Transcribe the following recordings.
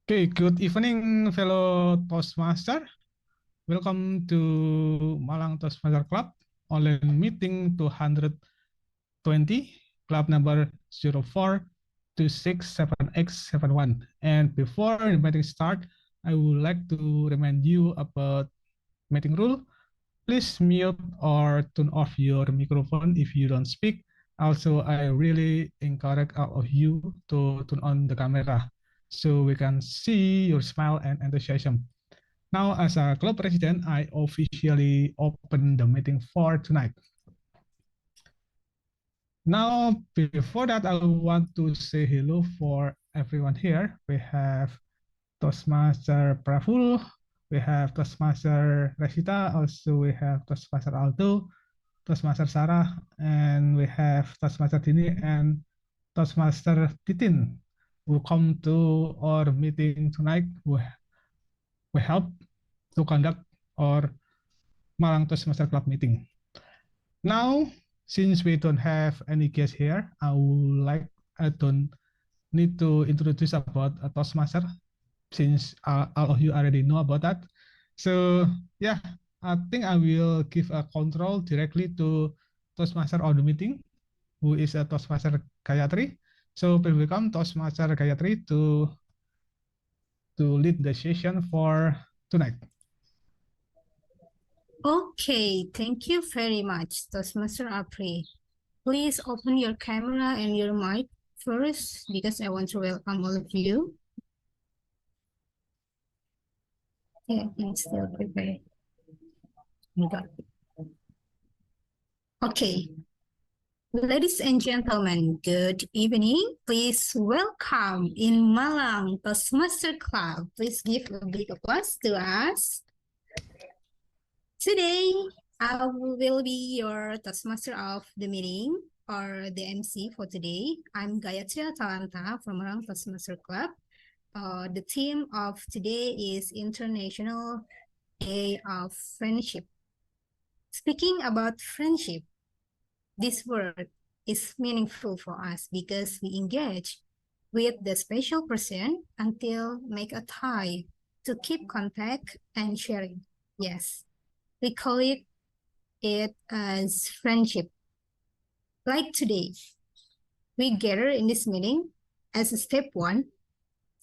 Okay, good evening, fellow Toastmaster. Welcome to Malang Toastmaster Club online meeting 220, club number 04267871. And before the meeting start, I would like to remind you about meeting rule. Please mute or turn off your microphone if you don't speak. Also, I really encourage all of you to turn on the camera so we can see your smile and enthusiasm. Now, as a club president, I officially open the meeting for tonight. Now, before that, I want to say hello for everyone here. We have Toastmaster Praful, we have Toastmaster Resita, also we have Toastmaster Aldo, Toastmaster Sarah, and we have Toastmaster Tini and Toastmaster Titin who come to our meeting tonight. We help to conduct our Malang Toastmaster Club meeting. Now, since we don't have any guests here, I don't need to introduce about a Toastmaster since all of you already know about that. So yeah, I think I will give a control directly to Toastmaster of the meeting, who is a Toastmaster Gayatri. So please welcome Toastmaster Gayatri to lead the session for tonight. Okay, thank you very much, Toastmaster Apri. Please open your camera and your mic first because I want to welcome all of you. Yeah, I'm still prepared. Okay. Ladies and gentlemen, good evening. Please welcome in Malang Toastmaster Club. Please give a big applause to us. Today, I will be your Toastmaster of the meeting or the MC for today. I'm Gayatri Talanta from Malang Toastmaster Club. The theme of today is International Day of Friendship. Speaking about friendship, this word is meaningful for us because we engage with the special person until make a tie to keep contact and sharing. Yes, we call it as friendship. Like today, we gather in this meeting as a step one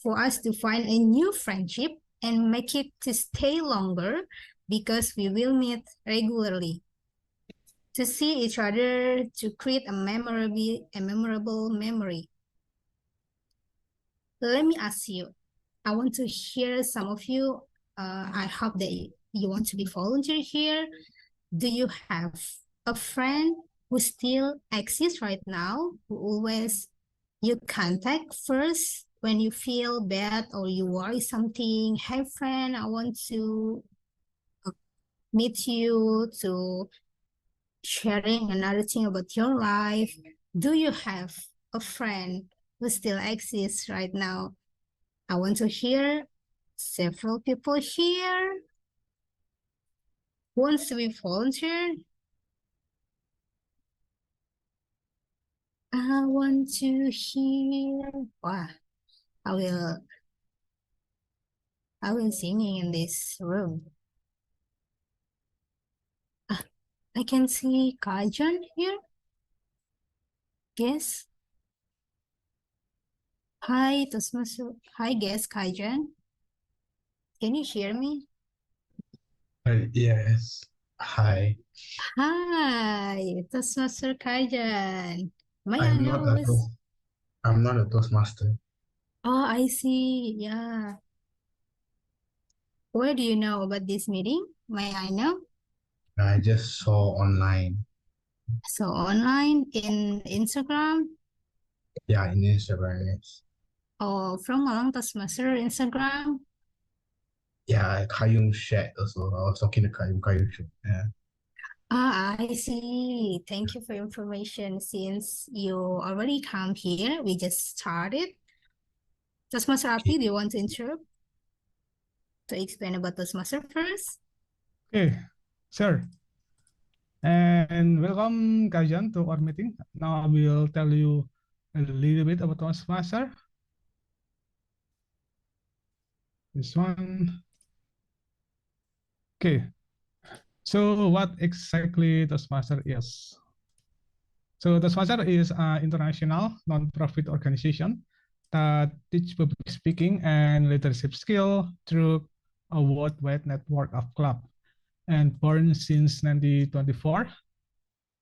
for us to find a new friendship and make it to stay longer because we will meet regularly to see each other to create a memorable memory. Let me ask you. I want to hear some of you. I hope that you want to be volunteer here. Do you have a friend who still exists right now, who always you contact first when you feel bad or you worry something? Hey friend, I want to meet you to sharing another thing about your life. Do you have a friend who still exists right now? I want to hear several people here. Who wants to be volunteer? I want to hear. Wow, I will. I will singing in this room. I can see Kajan here. Yes. Hi, Toastmaster. Hi, guest Kajan. Can you hear me? Yes. Hi. Hi, Toastmaster Kajan. May I I'm know not a who's... I'm not a Toastmaster. Oh, I see. Yeah. Where do you know about this meeting? May I know? I just saw online. So online in Instagram Yeah, in Instagram. Yes. or from Malang Toastmaster Instagram? Yeah, Kayung shared also. I was talking to Kayung shared. Yeah. Ah, I see. Thank you for information. Since you already come here, we just started. Toastmaster Okay. Api, do you want to interrupt to explain about Toastmaster first? Okay, sure. And welcome, Kajan, to our meeting. Now I will tell you a little bit about Toastmaster. this one. Okay, so what exactly Toastmaster is? So Toastmaster is an international non-profit organization that teach public speaking and leadership skill through a worldwide network of clubs. And born since 1924,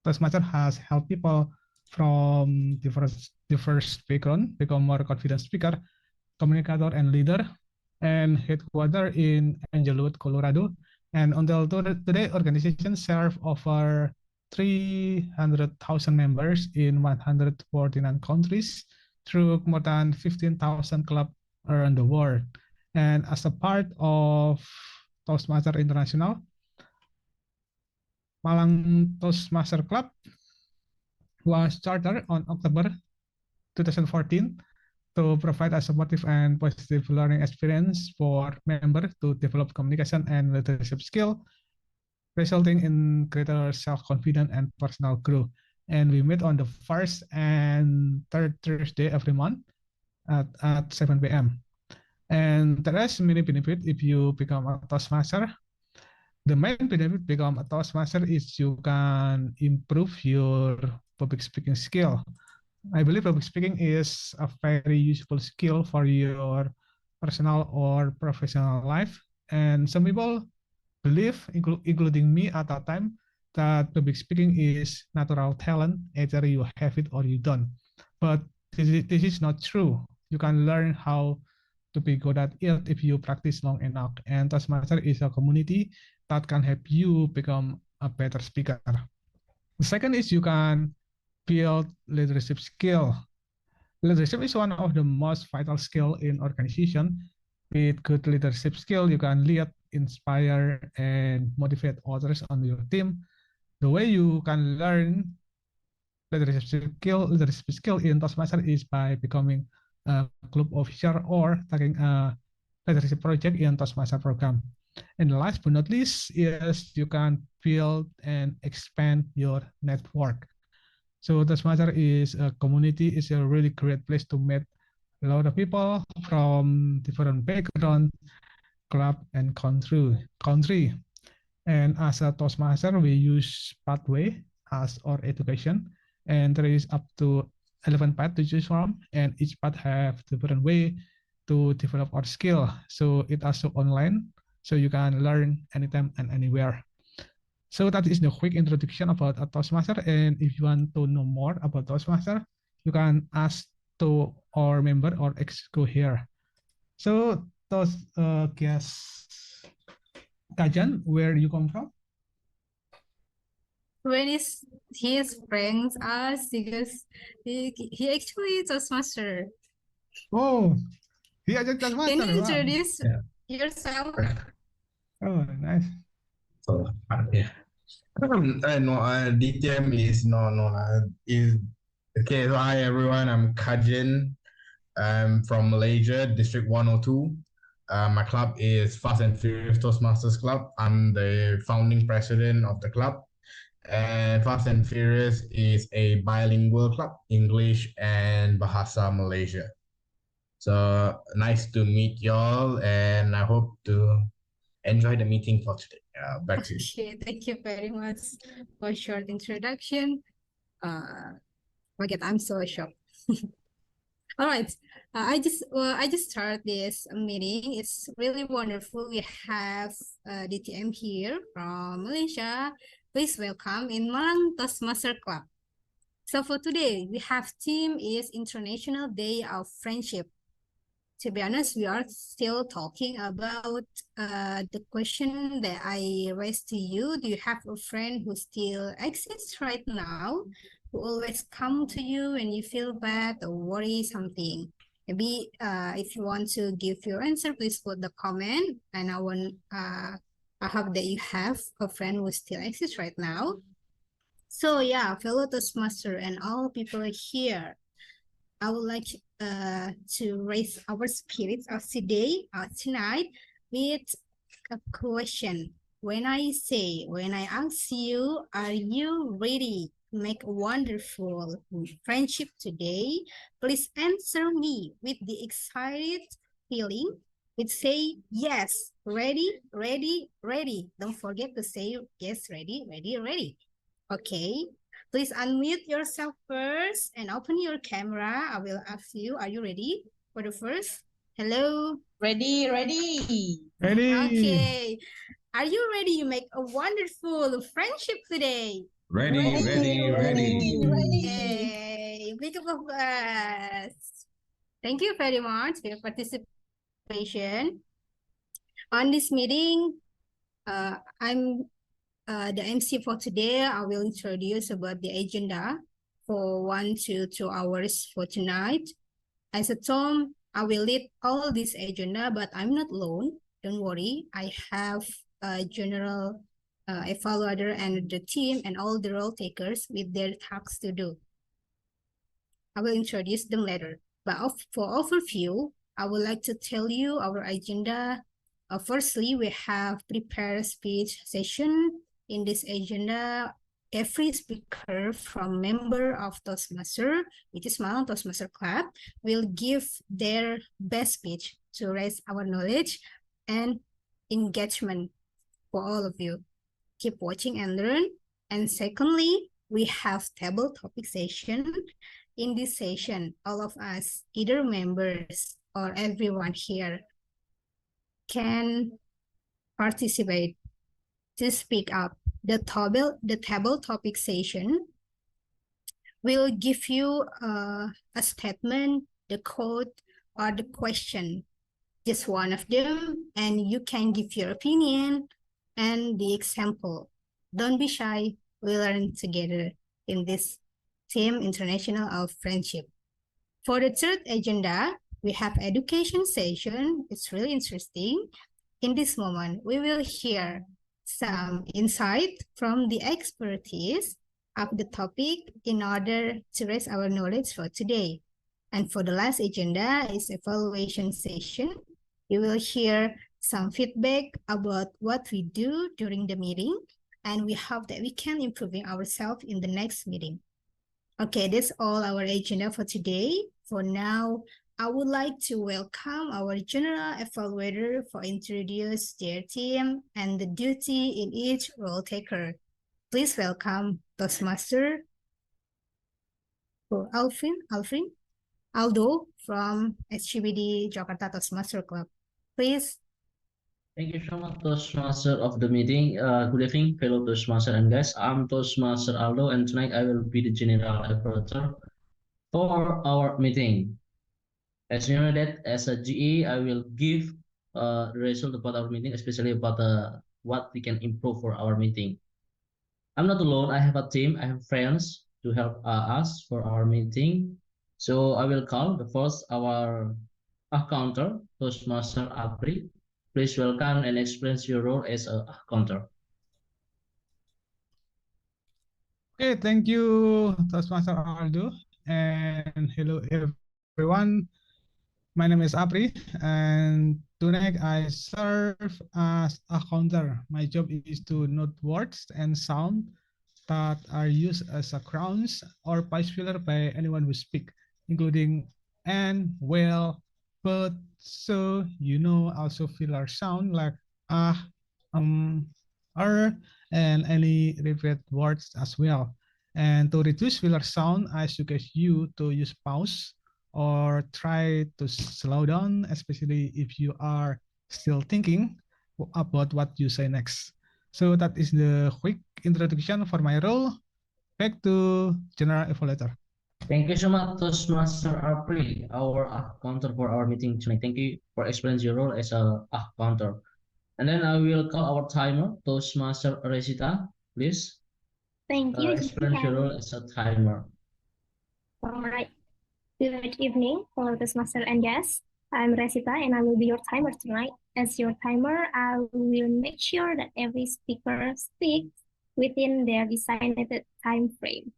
Toastmaster has helped people from diverse background become more confident speaker, communicator, and leader, and headquartered in Englewood, Colorado. And until today, organization serve over 300,000 members in 149 countries through more than 15,000 clubs around the world. And as a part of Toastmaster International, Malang Toastmaster Club was chartered on October 2014 to provide a supportive and positive learning experience for members to develop communication and leadership skill, resulting in greater self-confidence and personal growth. And we meet on the first and third Thursday every month at 7 p.m. And there is many benefits if you become a Toastmaster. The main benefit become a Toastmaster is you can improve your public speaking skill. I believe public speaking is a very useful skill for your personal or professional life. And some people believe, including me at that time, that public speaking is natural talent, either you have it or you don't. But this is not true. You can learn how to be good at it if you practice long enough. And Toastmaster is a community that can help you become a better speaker. The second is you can build leadership skill. Leadership is one of the most vital skill in organization. With good leadership skill, you can lead, inspire, and motivate others on your team. The way you can learn leadership skill in Toastmaster is by becoming a club officer or taking a leadership project in Toastmaster program. And last but not least is you can build and expand your network. So Toastmaster is a community, is a really great place to meet a lot of people from different background, club, and country. And as a Toastmaster, we use pathway as our education, and there is up to 11 paths to choose from, and each path have different way to develop our skill. So it also online, so you can learn anytime and anywhere. So that is the quick introduction about a Toastmaster. And if you want to know more about Toastmaster, you can ask to our member or ex-co here. So Toast guest Kajan, where you come from? When his friends us because he actually is a master. Oh, he is a Can Toastmaster. you Wow. introduce Yeah. yourself? Oh, nice. So yeah. No, DTM is is okay. So hi everyone, I'm Kajin. I'm from Malaysia, District 102. My club is Fast and Furious Toastmasters Club. I'm the founding president of the club. And Fast and Furious is a bilingual club, English and Bahasa Malaysia. So nice to meet y'all, and I hope to enjoy the meeting for today. Back to you. Okay, thank you very much for short introduction. Forget, I'm so shocked. All right, I just started this meeting. It's really wonderful. We have DTM here from Malaysia. Please welcome in Malang Toastmaster Club. So for today, we have theme is International Day of Friendship. To be honest, we are still talking about the question that I raised to you. Do you have a friend who still exists right now, who always come to you when you feel bad or worry something? Maybe if you want to give your answer, please put the comment. And I hope that you have a friend who still exists right now. So yeah, fellow Toastmaster and all people here, I would like to raise our spirits of today, tonight, with a question. When I ask you, are you ready to make a wonderful friendship today? Please answer me with the excited feeling, We'd say yes, ready, ready, ready. Don't forget to say yes, ready, ready, ready. Okay, please unmute yourself first and open your camera. I will ask you, are you ready for the first? Hello? Ready, ready. Ready? Okay. Are you ready? You make a wonderful friendship today. Ready, ready, ready. Yay! Big of us. Thank you very much for your participation. On this meeting, I'm the MC for today. I will introduce about the agenda for 1 to 2 hours for tonight. As a Tom, I will lead all this agenda, but I'm not alone. Don't worry. I have a general evaluator and the team and all the role takers with their tasks to do. I will introduce them later. But for overview, I would like to tell you our agenda. Firstly, we have prepared speech session. In this agenda, every speaker from member of Toastmaster, which is Malang Toastmaster Club, will give their best speech to raise our knowledge and engagement for all of you. Keep watching and learn. And secondly, we have table topic session. In this session, all of us, either members or everyone here, can participate to speak up. The table topic session will give you a statement, the quote, or the question, just one of them, and you can give your opinion and the example. Don't be shy. We learn together in this Team International of Friendship. For the third agenda, we have education session. It's really interesting. In this moment, we will hear some insight from the expertise of the topic in order to raise our knowledge for today. And for the last agenda is evaluation session. You will hear some feedback about what we do during the meeting, and we hope that we can improve ourselves in the next meeting. Okay, that's all our agenda for today. For now, I would like to welcome our general evaluator for introduce their team and the duty in each role taker. Please welcome Toastmaster Aldo from SGBD Jakarta Toastmaster Club. Please. Thank you so much, Toastmaster of the meeting. Good evening, fellow Toastmaster and guys. I'm Toastmaster Aldo, and tonight I will be the general operator for our meeting. As you know that as a GE, I will give the result about our meeting, especially about what we can improve for our meeting. I'm not alone. I have a team. I have friends to help us for our meeting. So I will call the first our counter, Toastmaster Apri. Please welcome and explain your role as a counter. Okay, thank you, Toastmaster Aldo, and hello everyone. My name is Apri, and tonight I serve as a counter. My job is to note words and sound that are used as a crowns or pice filler by anyone who speak, including and, well, but, so, also filler sound like ah, er, and any repeated words as well. And to reduce filler sound, I suggest you to use pause or try to slow down, especially if you are still thinking about what you say next. So that is the quick introduction for my role. Back to General Evaluator. Thank you so much, Toastmaster Apri, our counter for our meeting tonight. Thank you for explaining your role as a counter. And then I will call our timer, Toastmaster Resita, please. Thank you. Explain your role as a timer. All right. Good evening, fellow Toastmaster and guests. I'm Resita, and I will be your timer tonight. As your timer, I will make sure that every speaker speaks within their designated time frame.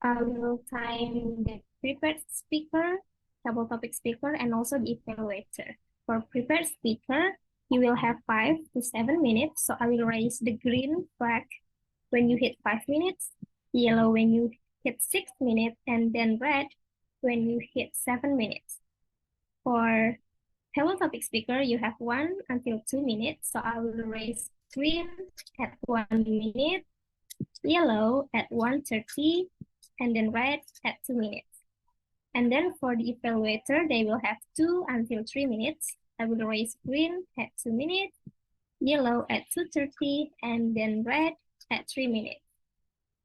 I will time the prepared speaker, double topic speaker, and also the evaluator. For prepared speaker, you will have 5 to 7 minutes. So I will raise the green flag when you hit 5 minutes, yellow when you hit 6 minutes, and then red when you hit 7 minutes. For Hello, topic speaker, you have 1 until 2 minutes. So I will raise green at 1 minute, yellow at 1:30, and then red at 2 minutes. And then for the evaluator, they will have 2 until 3 minutes. I will raise green at 2 minutes, yellow at 2:30, and then red at 3 minutes.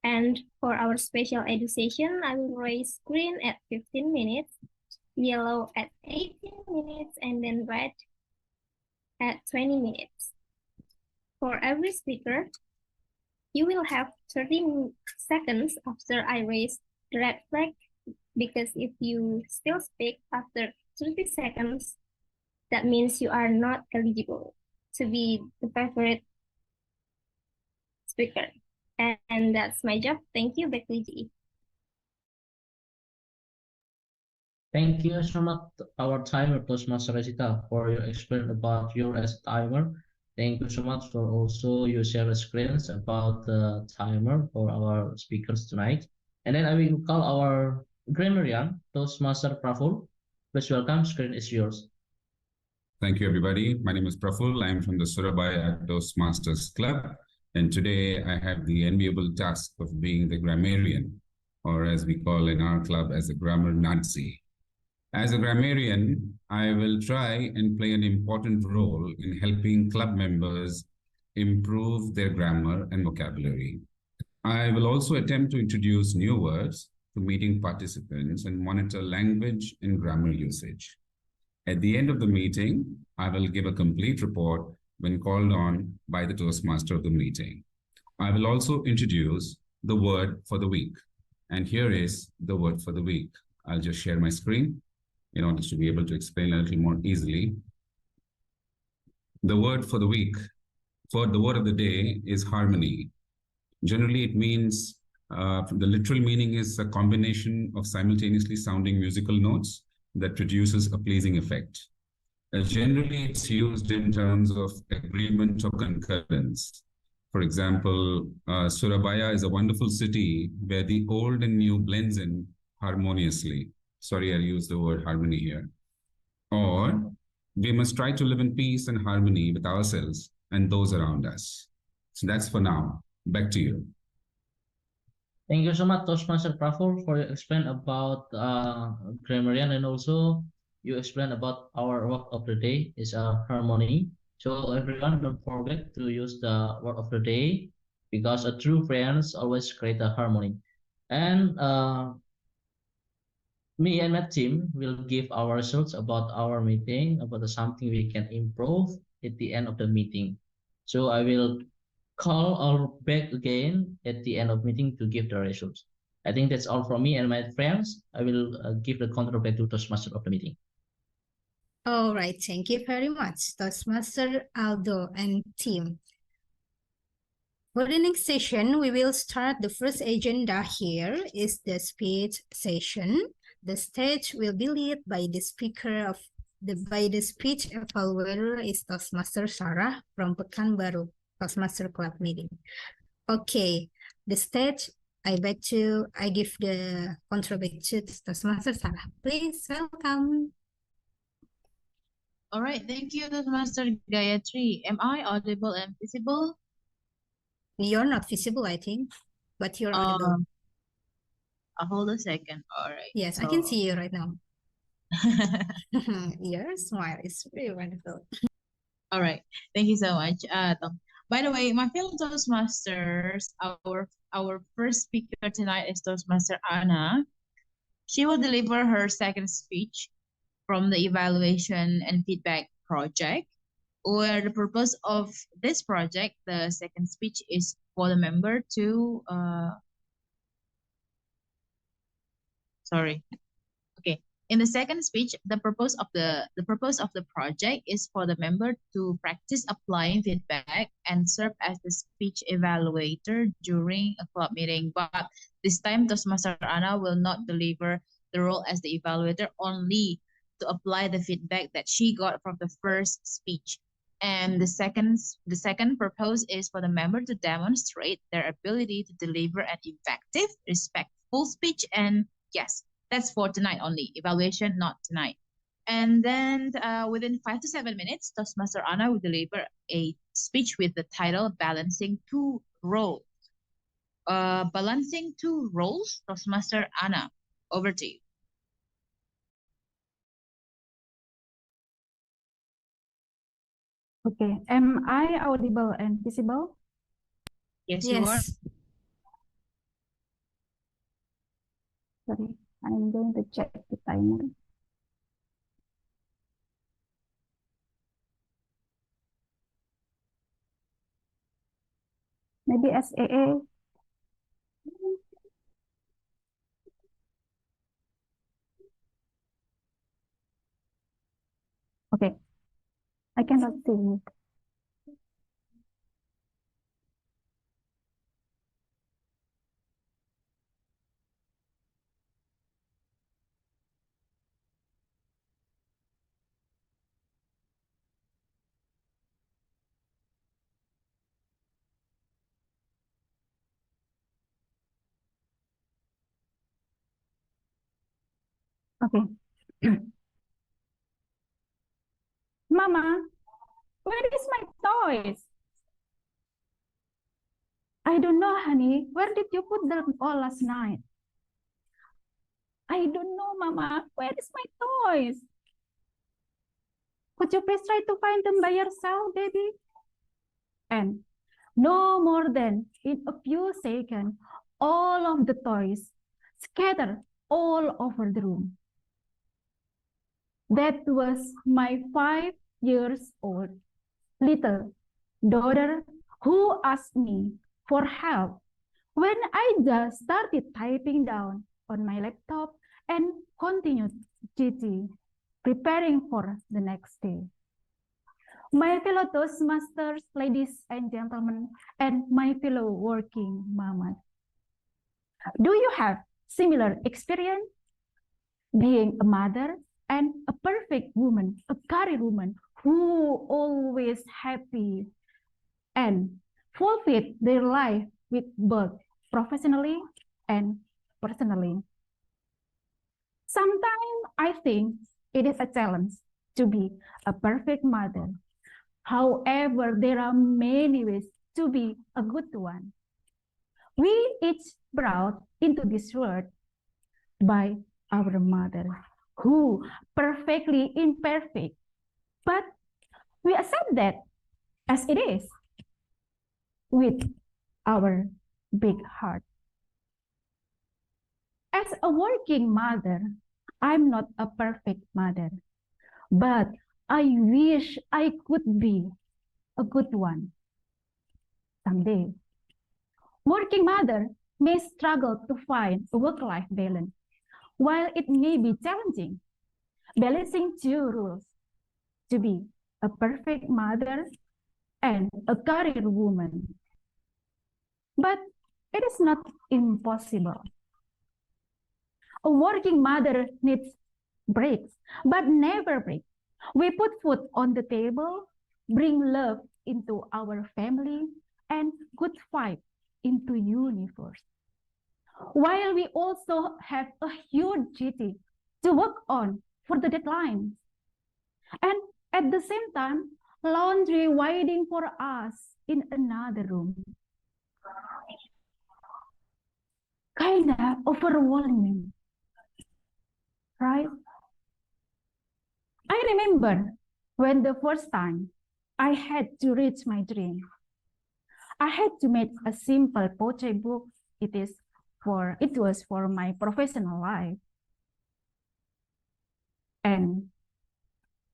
And for our special edu session, I will raise green at 15 minutes, yellow at 18 minutes, and then red at 20 minutes. For every speaker, you will have 30 seconds after I raise the red flag, because if you still speak after 30 seconds, that means you are not eligible to be the favorite speaker. And that's my job. Thank you, back to you. Thank you so much, our timer, Toastmaster Resita, for your explanation about your as timer. Thank you so much for also your share screens about the timer for our speakers tonight. And then I will call our grammarian, Toastmaster Praful. Please welcome, screen is yours. Thank you, everybody. My name is Praful. I'm from the Surabaya Toastmasters Club. And today I have the enviable task of being the grammarian, or as we call in our club, as a grammar Nazi. As a grammarian, I will try and play an important role in helping club members improve their grammar and vocabulary. I will also attempt to introduce new words to meeting participants and monitor language and grammar usage. At the end of the meeting, I will give a complete report when called on by the Toastmaster of the meeting. I will also introduce the word for the week. And here is the word for the week. I'll just share my screen in order to be able to explain a little more easily. The word for the week, for the word of the day, is harmony. Generally, it means, the literal meaning is a combination of simultaneously sounding musical notes that produces a pleasing effect. Generally, it's used in terms of agreement or concurrence. For example, Surabaya is a wonderful city where the old and new blends in harmoniously. Sorry, I used the word harmony here. Or, we must try to live in peace and harmony with ourselves and those around us. So that's for now. Back to you. Thank you so much, Toastmaster Praful, for your explain about grammarian, and also you explain about our word of the day is harmony. So everyone, don't forget to use the word of the day, because a true friends always create a harmony. And me and my team will give our results about our meeting, about something we can improve at the end of the meeting. So I will call or back again at the end of meeting to give the results. I think that's all from me and my friends. I will give the control back to Toastmaster of the meeting. All right, thank you very much, Toastmaster Aldo and team. For the next session, we will start the first agenda here is the speech session. The stage will be led by the speaker of by the speech evaluator is Toastmaster Sarah from Pekanbaru Toastmaster Club meeting. Okay, the stage I give the control back to Toastmaster Sarah. Please welcome. All right, thank you, Toastmaster Gayatri. Am I audible and visible? You're not visible, I think, but you're audible. Hold a second. All right. Yes, I can see you right now. Your smile is really wonderful. All right. Thank you so much. By the way, my fellow Toastmasters, our first speaker tonight is Toastmaster Anna. She will deliver her second speech from the evaluation and feedback project, where the purpose of this project, the second speech, is for the member to in the second speech, the purpose of the project is for the member to practice applying feedback and serve as the speech evaluator during a club meeting. But this time, Toastmaster Anna will not deliver the role as the evaluator, only to apply the feedback that she got from the first speech. And the second purpose is for the member to demonstrate their ability to deliver an effective, respectful speech. And yes, that's for tonight only. Evaluation, not tonight. And then within 5 to 7 minutes, Toastmaster Anna will deliver a speech with the title Balancing Two Roles. Balancing Two Roles, Toastmaster Anna, over to you. Okay, am I audible and visible? Yes, you are. Yes. Sorry, I'm going to check the timer. Maybe SAA. Okay, I cannot see it. Okay. Mama, where is my toys? I don't know, honey. Where did you put them all last night? I don't know, Mama. Where is my toys? Could you please try to find them by yourself, baby? And no more than in a few seconds, all of the toys scattered all over the room. That was my 5 years old little daughter who asked me for help when I just started typing down on my laptop and continued GT, preparing for the next day. My fellow Toastmasters, ladies and gentlemen, and my fellow working mamas, do you have similar experience being a mother and a perfect woman, a career woman who always happy and fulfill their life with both professionally and personally? Sometimes I think it is a challenge to be a perfect mother. However, there are many ways to be a good one. We each brought into this world by our mother, who perfectly imperfect, but we accept that as it is with our big heart. As a working mother, I'm not a perfect mother, but I wish I could be a good one someday. Working mother may struggle to find a work-life balance. While it may be challenging, balancing two rules, to be a perfect mother and a career woman. But it is not impossible. A working mother needs breaks, but never breaks. We put food on the table, bring love into our family, and good vibe into universe. While we also have a huge duty to work on for the deadline. And at the same time, laundry waiting for us in another room. Kinda overwhelming, right? I remember when the first time I had to reach my dream. I had to make a simple poetry book. It was for my professional life. And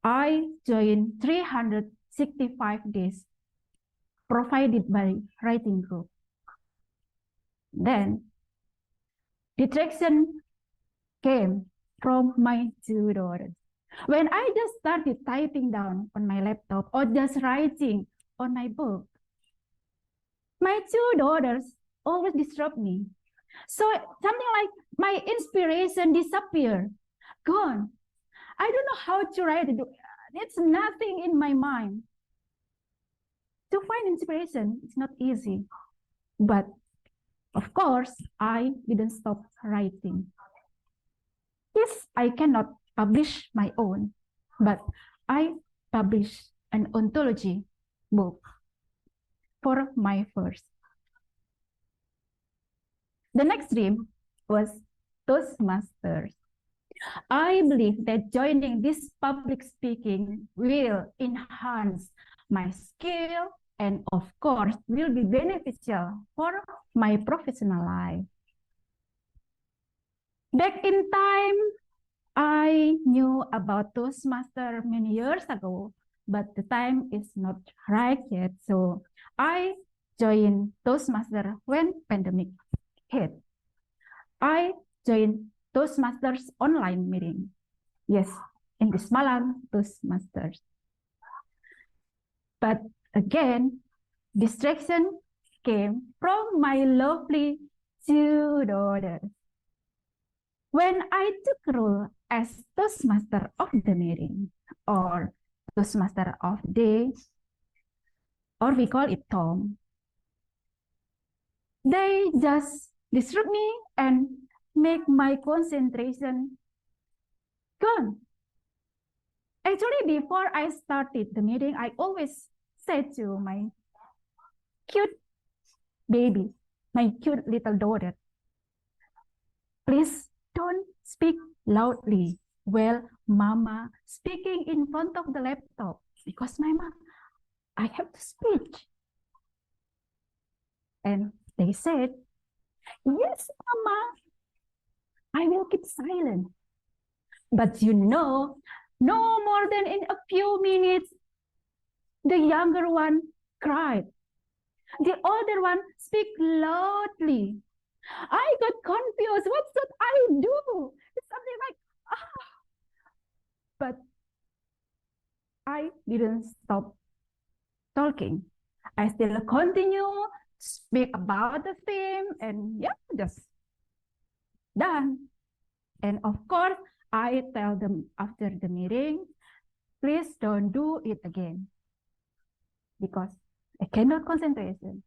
I joined 365 days provided by writing group. Then distraction came from my two daughters. When I just started typing down on my laptop or just writing on my book, my two daughters always disrupt me. So something like my inspiration disappeared, gone. I don't know how to write it. It's nothing in my mind. To find inspiration, it's not easy. But of course, I didn't stop writing. Yes, I cannot publish my own, but I published an ontology book for my first. The next dream was Toastmasters. I believe that joining this public speaking will enhance my skill and of course will be beneficial for my professional life. Back in time, I knew about Toastmaster many years ago, but the time is not right yet. So I joined Toastmaster when pandemic hit. I joined Toastmasters online meeting. Yes, in this Malang Toastmasters. But again, distraction came from my lovely two daughters. When I took role as Toastmaster of the meeting or Toastmaster of day, or we call it Tom, they just disrupt me and make my concentration gone. Actually, before I started the meeting, I always said to my cute baby, my cute little daughter, please don't speak loudly while Mama speaking in front of the laptop because Mama, I have to speak. And they said, yes, Mama, I will keep silent. But you know, no more than in a few minutes, the younger one cried. The older one speak loudly. I got confused. What should I do? It's something like, ah. But I didn't stop talking. I still continue to speak about the theme and yeah, just done. And of course, I tell them after the meeting, please don't do it again because I cannot concentration.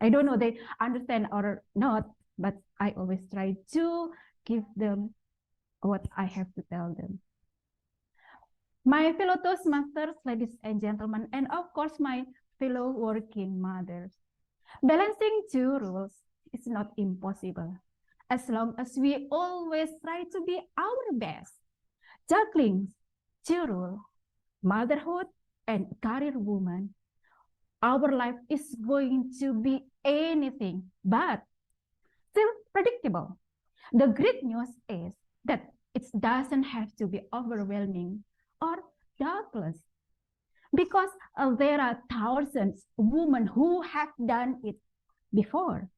I don't know they understand or not, but I always try to give them what I have to tell them. My fellow Toastmasters, ladies and gentlemen, and of course my fellow working mothers, balancing two roles is not impossible as long as we always try to be our best. Juggling two roles, motherhood and career woman, our life is going to be anything but still predictable. The great news is that it doesn't have to be overwhelming or darkless because there are thousands of women who have done it before.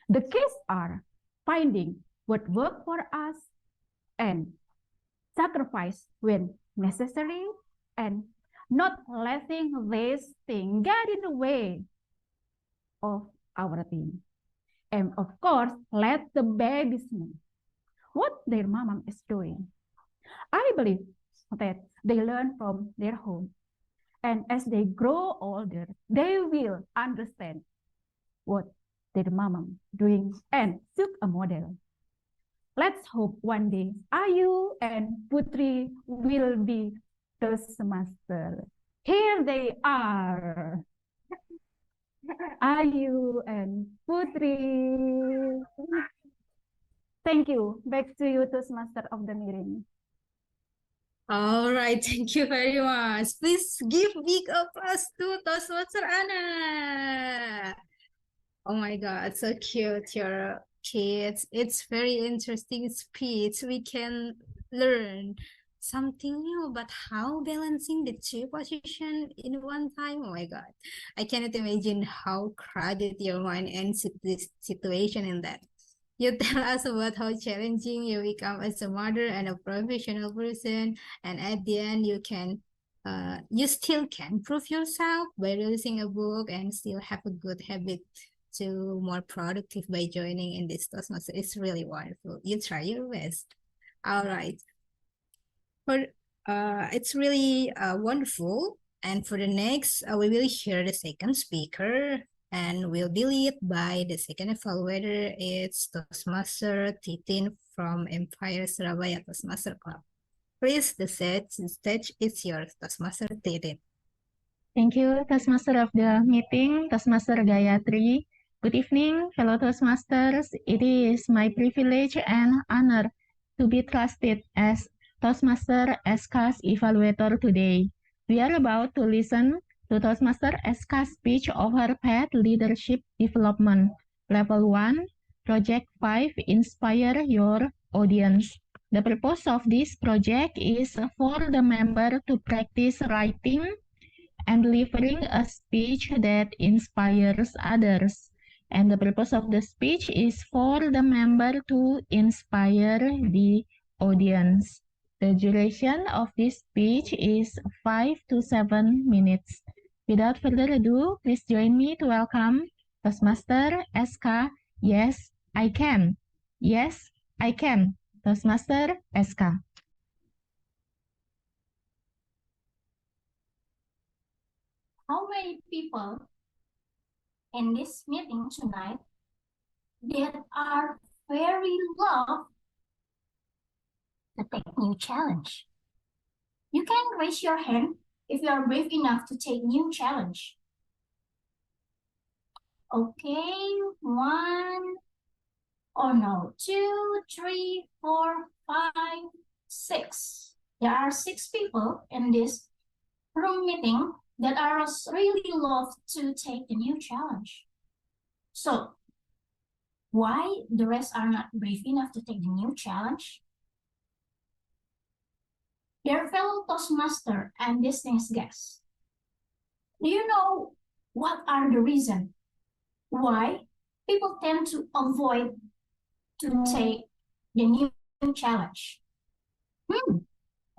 The keys are finding what works for us and sacrifice when necessary and not letting this thing get in the way of our team. And of course, let the babies know what their mama is doing. I believe that they learn from their home. And as they grow older, they will understand what their mama doing and took a model. Let's hope one day Ayu and Putri will be Toastmaster. Here they are. Ayu and Putri. Thank you. Back to you, Toastmaster of the meeting. All right, thank you very much. Please give big applause to Toastmaster Anna. Oh my God, so cute, your kids. It's very interesting speech. We can learn something new, but how balancing the two positions in one time? Oh my God, I cannot imagine how crowded your mind and this situation in that. You tell us about how challenging you become as a mother and a professional person, and at the end you still can prove yourself by releasing a book and still have a good habit to more productive by joining in this Toastmaster. It's really wonderful. You try your best. All right. It's really wonderful. And for the next, we will hear the second speaker and will be led by the second evaluator. It's Toastmaster Titin from Empire Surabaya Toastmaster Club. Please, the stage is yours, Toastmaster Tirit. Thank you, Toastmaster of the meeting, Toastmaster Gayatri. Good evening, fellow Toastmasters. It is my privilege and honor to be trusted as Toastmaster SK's evaluator today. We are about to listen to Toastmaster SK's speech of her path leadership development. Level 1, Project 5, Inspire Your Audience. The purpose of this project is for the member to practice writing and delivering a speech that inspires others. And the purpose of the speech is for the member to inspire the audience. The duration of this speech is 5 to 7 minutes. Without further ado, please join me to welcome Toastmaster SK. Yes, I can. Yes, I can. Toastmaster SK. How many people in this meeting tonight that are very love to take new challenge? You can raise your hand if you are brave enough to take new challenge. Okay, 1, oh no, 2, 3, 4, 5, 6. There are 6 people in this room meeting that are really love to take the new challenge. So, why the rest are not brave enough to take the new challenge? Dear fellow Toastmaster and distinguished guests, do you know what are the reasons why people tend to avoid to take the new challenge?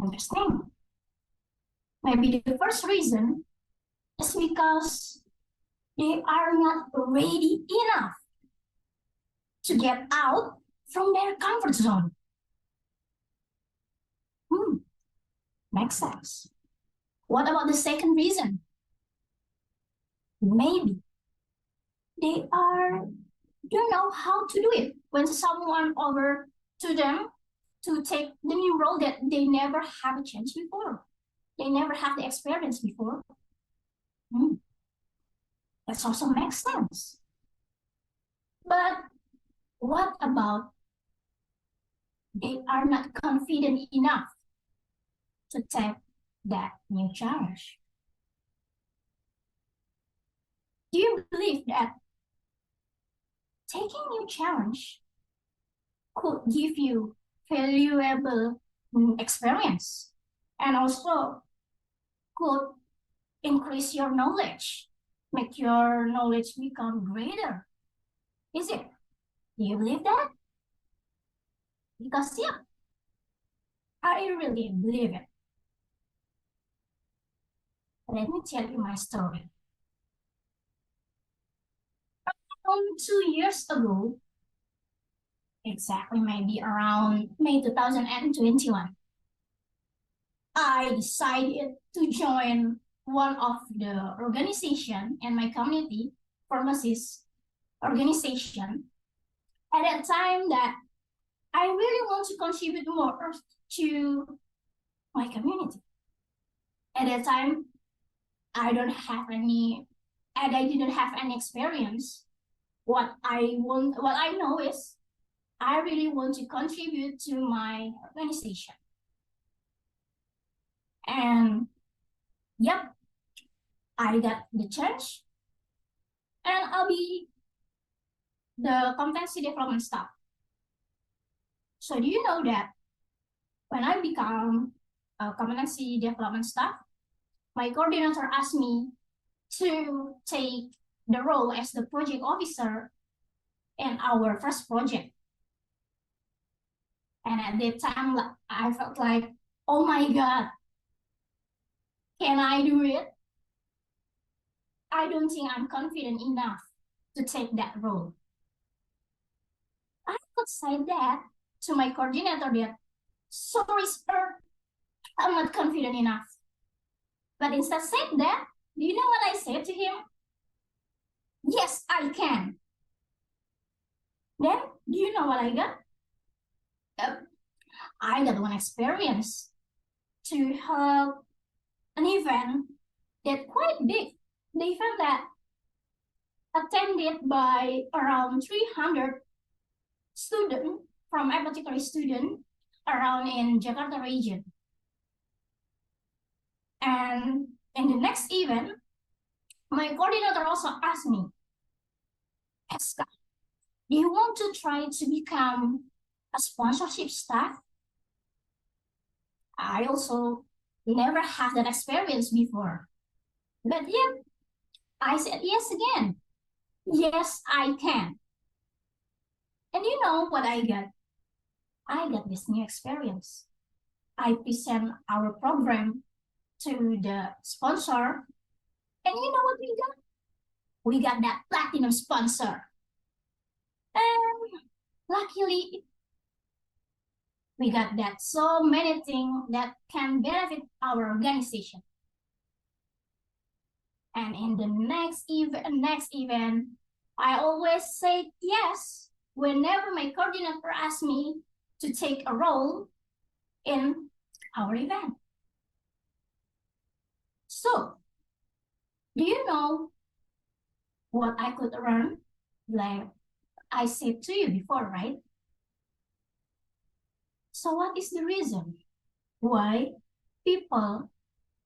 Interesting. Maybe the first reason is because they are not ready enough to get out from their comfort zone. Makes sense. What about the second reason? Maybe they don't know how to do it when someone over to them to take the new role that they never have a chance before. They never have the experience before. That also makes sense. But what about they are not confident enough to take that new challenge? Do you believe that taking new challenge could give you valuable experience and also could increase your knowledge, make your knowledge become greater? Is it? Do you believe that? Because yeah, I really believe it. Let me tell you my story. Around 2 years ago, exactly maybe around May 2021, I decided to join one of the organization in my community, pharmacist organization. At that time that I really want to contribute more to my community. At that time, I didn't have any experience. What I know is I really want to contribute to my organization. And yep, I got the chance and I'll be the competency development staff. So do you know that when I become a competency development staff, my coordinator asked me to take the role as the project officer in our first project. And at that time, I felt like, oh my God, can I do it? I don't think I'm confident enough to take that role. I could say that to my coordinator that, sorry, sir, I'm not confident enough. But instead of saying that, do you know what I said to him? Yes, I can. Then, do you know what I got? I got one experience to help an event that's quite big. The event that attended by around 300 students from a particular student around in Jakarta region. And in the next event, my coordinator also asked me, Eska, do you want to try to become a sponsorship staff? I also never had that experience before. But yeah, I said yes again. Yes, I can. And you know what I got? I got this new experience. I present our program to the sponsor, and you know what we got? We got that platinum sponsor. And luckily, we got that so many things that can benefit our organization. And in the next event, I always say yes whenever my coordinator asks me to take a role in our event. So, do you know what I could earn? Like I said to you before, right? So what is the reason why people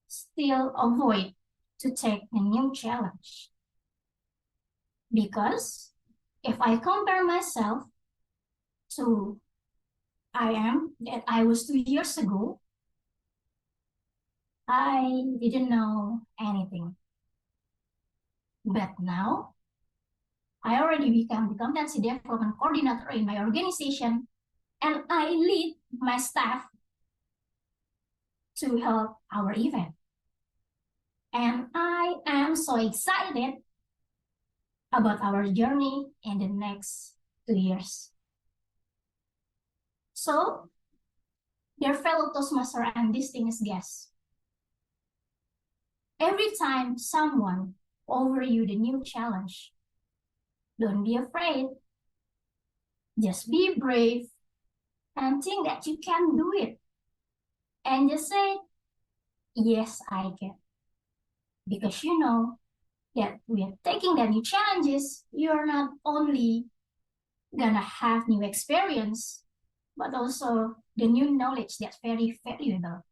still avoid to take a new challenge? Because if I compare myself to I was 2 years ago, I didn't know anything. But now, I already become the competency development coordinator in my organization, and I lead my staff to help our event. And I am so excited about our journey in the next 2 years. So, dear fellow Toastmaster and distinguished guests, every time someone offers you the new challenge, don't be afraid. Just be brave and think that you can do it. And just say, yes, I can. Because you know that with taking the new challenges, you're not only gonna have new experience, but also the new knowledge that's very valuable.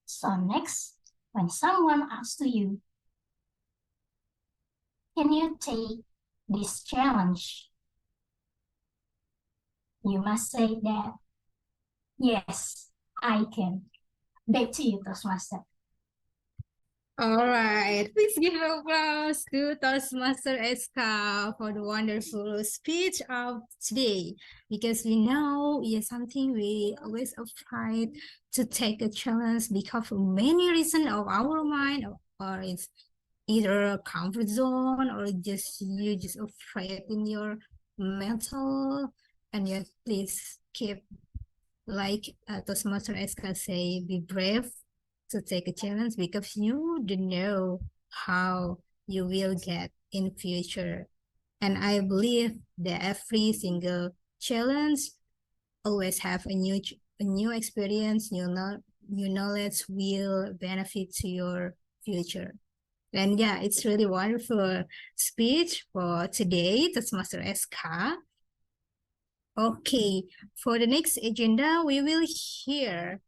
So next, when someone asks to you, can you take this challenge? You must say that, yes, I can. Back to you, Toastmaster. All right, please give applause to Toastmaster Eska for the wonderful speech of today. Because we know it's something we always afraid to take a challenge because of many reasons of our mind, or it's either a comfort zone or you just afraid in your mental. And yet, please keep like Toastmaster Eska say, be brave to take a challenge because you don't know how you will get in future. And I believe that every single challenge always have a new experience, new knowledge will benefit to your future. And yeah, it's really wonderful speech for today, Toastmaster Eska. Okay, for the next agenda, we will hear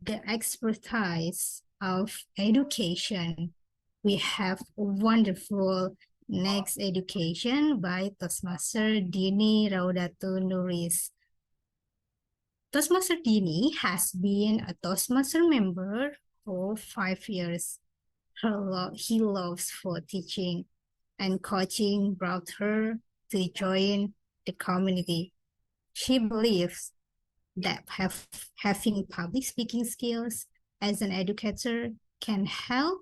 the expertise of education. We have a wonderful next education by Toastmaster Dini Raudatu Nuris. Toastmaster Dini has been a Toastmaster member for 5 years. He loves for teaching and coaching brought her to join the community. She believes that having public speaking skills as an educator can help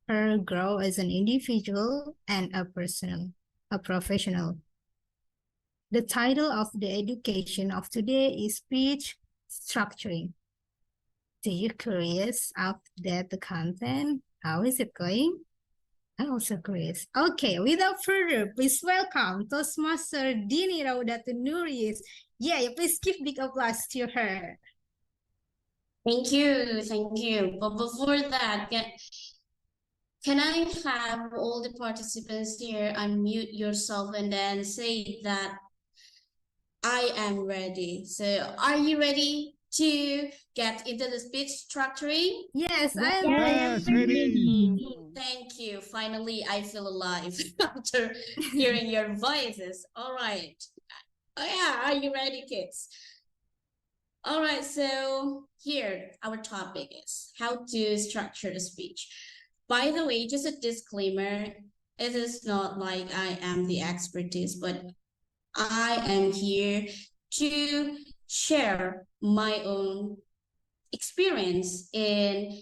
her grow as an individual and a professional. The title of the education of today is Speech Structuring. Do you curious of the content? How is it going? I'm also curious. Okay, without further, please welcome Toastmaster Dini Raudatu Nuris. Yeah, please give big applause to her. Thank you, thank you. But before that, can I have all the participants here unmute yourself and then say that I am ready. So are you ready to get into the speech structuring? Yes, I am Yes, ready. ready. Thank you. Finally, I feel alive after hearing your voices. All right. Oh yeah, are you ready, kids? All right, so here our topic is how to structure a speech. By the way, just a disclaimer, it is not like I am the expertise, but I am here to share my own experience in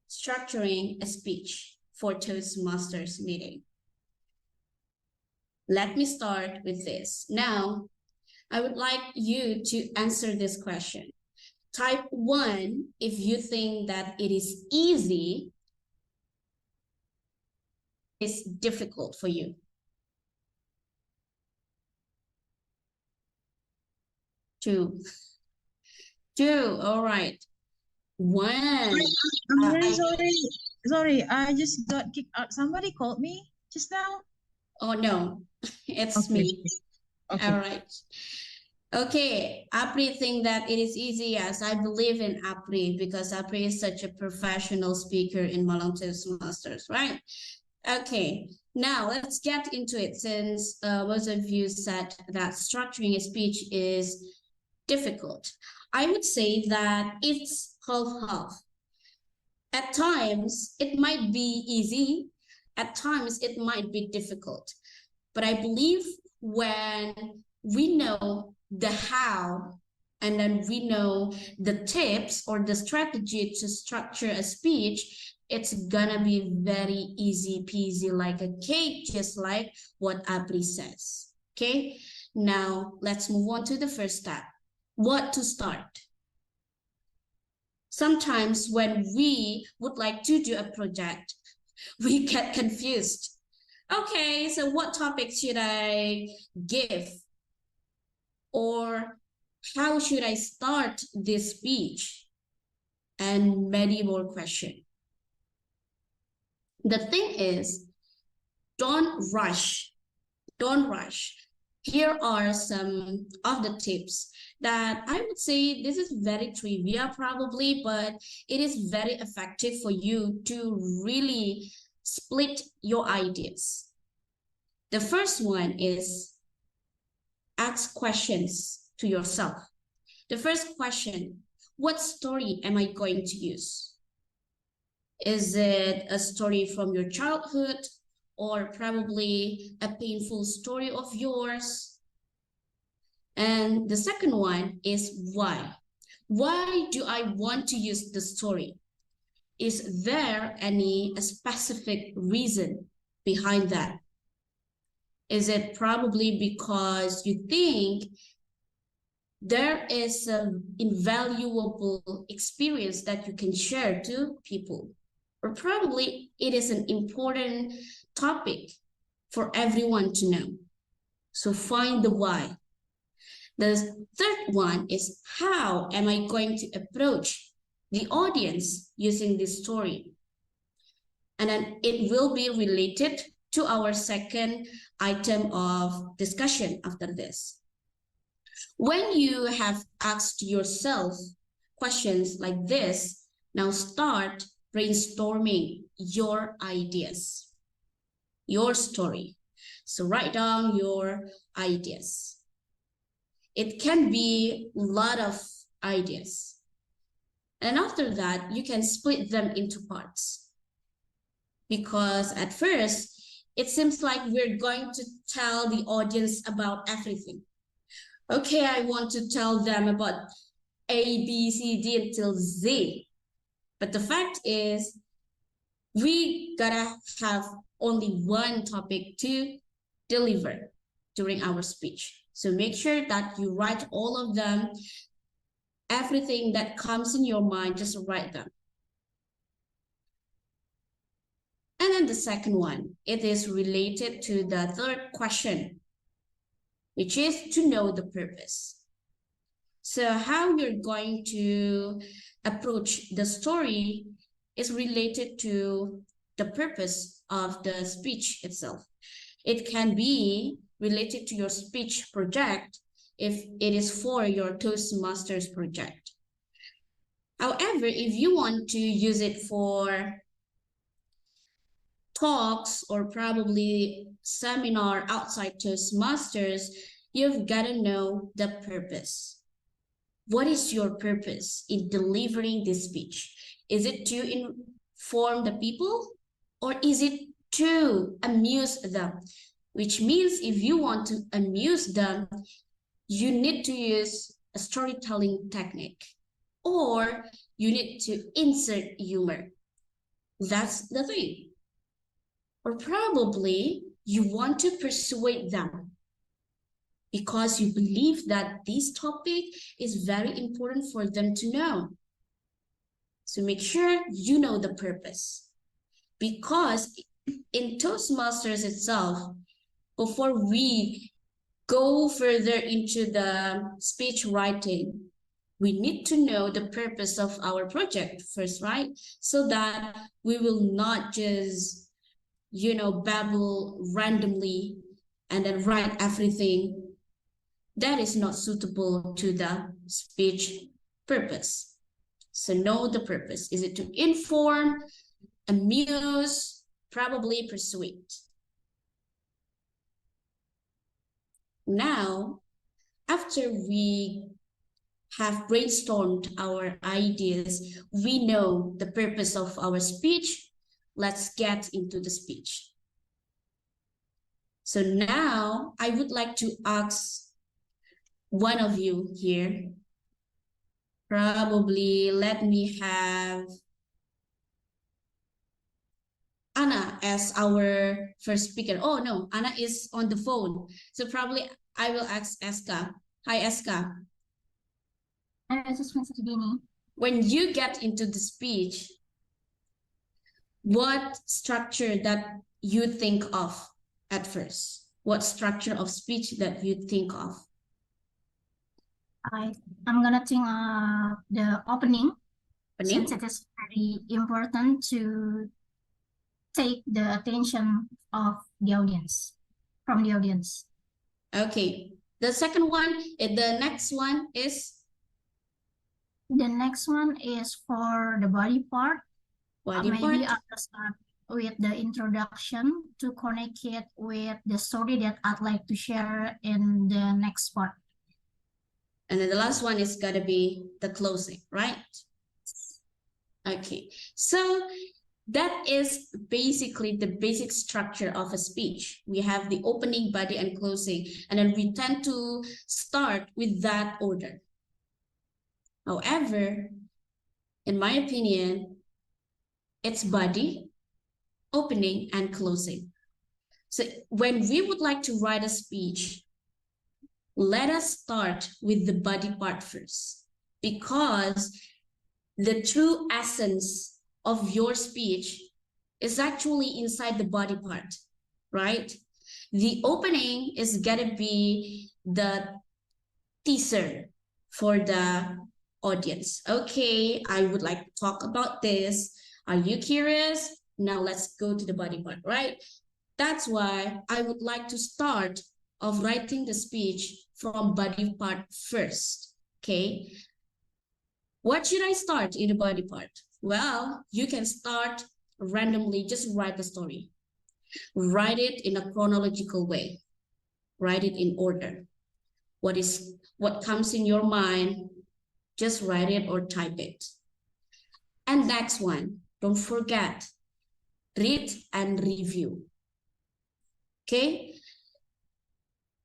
structuring a speech for Toastmasters meeting. Let me start with this. Now, I would like you to answer this question. Type 1 if you think that it is easy, it's difficult for you. 2. 2, all right. 1. I'm really sorry. Sorry, I just got kicked out. Somebody called me just now. Oh no, it's Okay. me. Okay. All right. Okay, Apri think that it is easy. Yes, I believe in Apri because Apri is such a professional speaker in Malang Toastmasters, right? Okay, now let's get into it since most of you said that structuring a speech is difficult. I would say that it's half-half. At times, it might be easy. At times, it might be difficult. But I believe when we know the how and then we know the tips or the strategy to structure a speech, it's gonna be very easy peasy like a cake, just like what Apri says. Okay, now let's move on to the first step. What to start? Sometimes when we would like to do a project, we get confused. Okay, so what topic should I give? Or how should I start this speech? And many more questions. The thing is, don't rush. Don't rush. Here are some of the tips that I would say this is very trivia probably, but it is very effective for you to really split your ideas. The first one is ask questions to yourself. The first question, what story am I going to use? Is it a story from your childhood or probably a painful story of yours? And the second one is why. Why do I want to use the story? Is there any specific reason behind that? Is it probably because you think there is an invaluable experience that you can share to people? Or probably it is an important topic for everyone to know. So find the why. The third one is how am I going to approach the audience using this story? And then it will be related to our second item of discussion after this. When you have asked yourself questions like this, now start brainstorming your ideas, your story. So write down your ideas. It can be a lot of ideas. And after that, you can split them into parts. Because at first, it seems like we're going to tell the audience about everything. Okay, I want to tell them about A, B, C, D until Z. But the fact is, we gotta have only one topic to deliver during our speech. So make sure that you write all of them. Everything that comes in your mind, just write them. And then the second one, it is related to the third question, which is to know the purpose. So how you're going to approach the story is related to the purpose of the speech itself. It can be related to your speech project if it is for your Toastmasters project. However, if you want to use it for talks or probably seminar outside Toastmasters, you've got to know the purpose. What is your purpose in delivering this speech? Is it to inform the people or is it to amuse them? Which means if you want to amuse them, you need to use a storytelling technique or you need to insert humor. That's the thing. Or probably you want to persuade them because you believe that this topic is very important for them to know. So make sure you know the purpose. Because in Toastmasters itself, before we go further into the speech writing, we need to know the purpose of our project first, right? So that we will not just, babble randomly and then write everything that is not suitable to the speech purpose. So know the purpose. Is it to inform, amuse, probably persuade? Now, after we have brainstormed our ideas, we know the purpose of our speech. Let's get into the speech. So now I would like to ask one of you here. Probably let me have Anna as our first speaker. Oh no, Anna is on the phone. So probably I will ask Eska. Hi, Eska. When you get into the speech, what structure that you think of at first? What structure of speech that you think of? I'm gonna think the opening, since it is very important to take the attention of the audience, from the audience. Okay. The second one, the next one is? The next one is for the body part. Maybe I will start with the introduction to connect it with the story that I'd like to share in the next part. And then the last one is gotta be the closing, right? Okay, so that is basically the basic structure of a speech. We have the opening, body, and closing, and then we tend to start with that order. However, in my opinion, it's body, opening, and closing. So when we would like to write a speech, let us start with the body part first, because the true essence of your speech is actually inside the body part, right? The opening is gonna be the teaser for the audience. Okay, I would like to talk about this. Are you curious? Now let's go to the body part, right? That's why I would like to start of writing the speech from body part first, okay? What should I start in the body part? Well, you can start randomly, just write the story. Write it in a chronological way. Write it in order. What comes in your mind, just write it or type it. And next one, don't forget, read and review. Okay?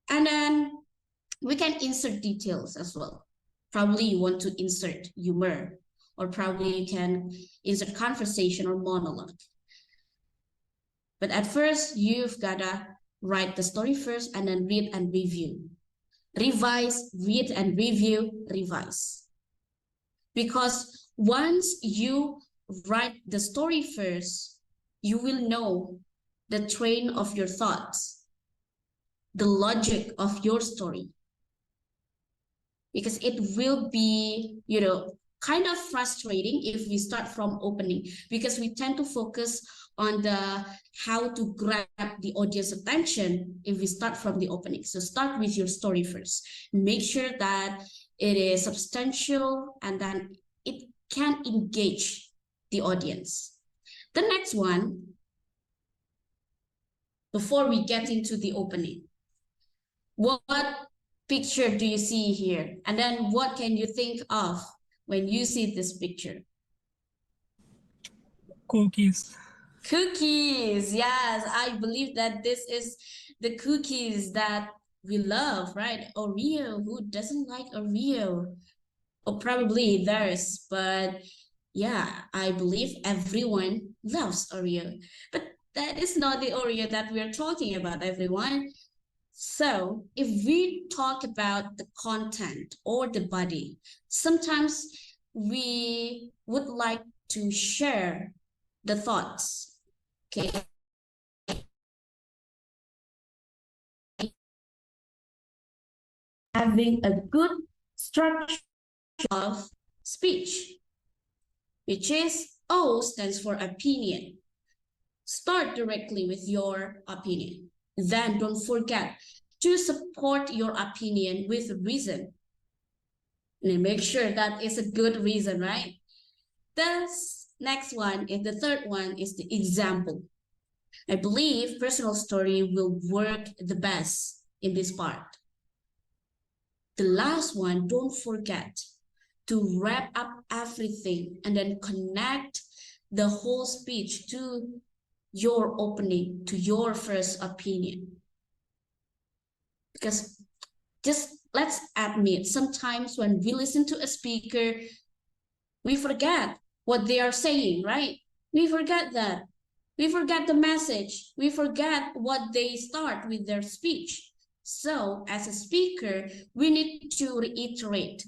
And then we can insert details as well. Probably you want to insert humor, or probably you can insert conversation or monologue. But at first, you've gotta write the story first and then read and review. Revise, read and review, revise. Because once you write the story first, you will know the train of your thoughts, the logic of your story. because it will be, kind of frustrating if we start from opening, because we tend to focus on the how to grab the audience attention if we start from the opening. So start with your story first. Make sure that it is substantial and then it can engage the audience. The next one, before we get into the opening, what picture do you see here? And then what can you think of when you see this picture? Cookies. Cookies, yes, I believe that this is the cookies that we love, right? Oreo, who doesn't like Oreo? Or probably there's, but yeah, I believe everyone loves Oreo. But that is not the Oreo that we're talking about, everyone. So if we talk about the content or the body, sometimes we would like to share the thoughts. Okay. Having a good structure of speech, which is O stands for opinion. Start directly with your opinion. Then don't forget to support your opinion with reason. And make sure that it's a good reason, right? The next one is the third one is the example. I believe personal story will work the best in this part. The last one, don't forget to wrap up everything and then connect the whole speech to your opening, to your first opinion. Because just let's admit, sometimes when we listen to a speaker, we forget what they are saying, right? We forget that. We forget the message. We forget what they start with their speech. So as a speaker, we need to reiterate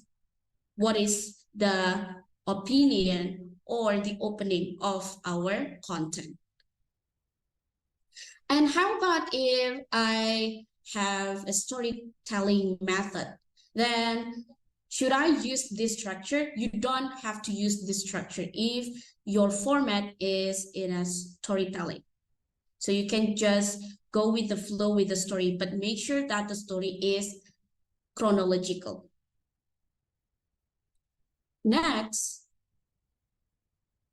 what is the opinion or the opening of our content. And how about if I have a storytelling method? Then should I use this structure? You don't have to use this structure if your format is in a storytelling. So you can just go with the flow with the story, but make sure that the story is chronological. Next,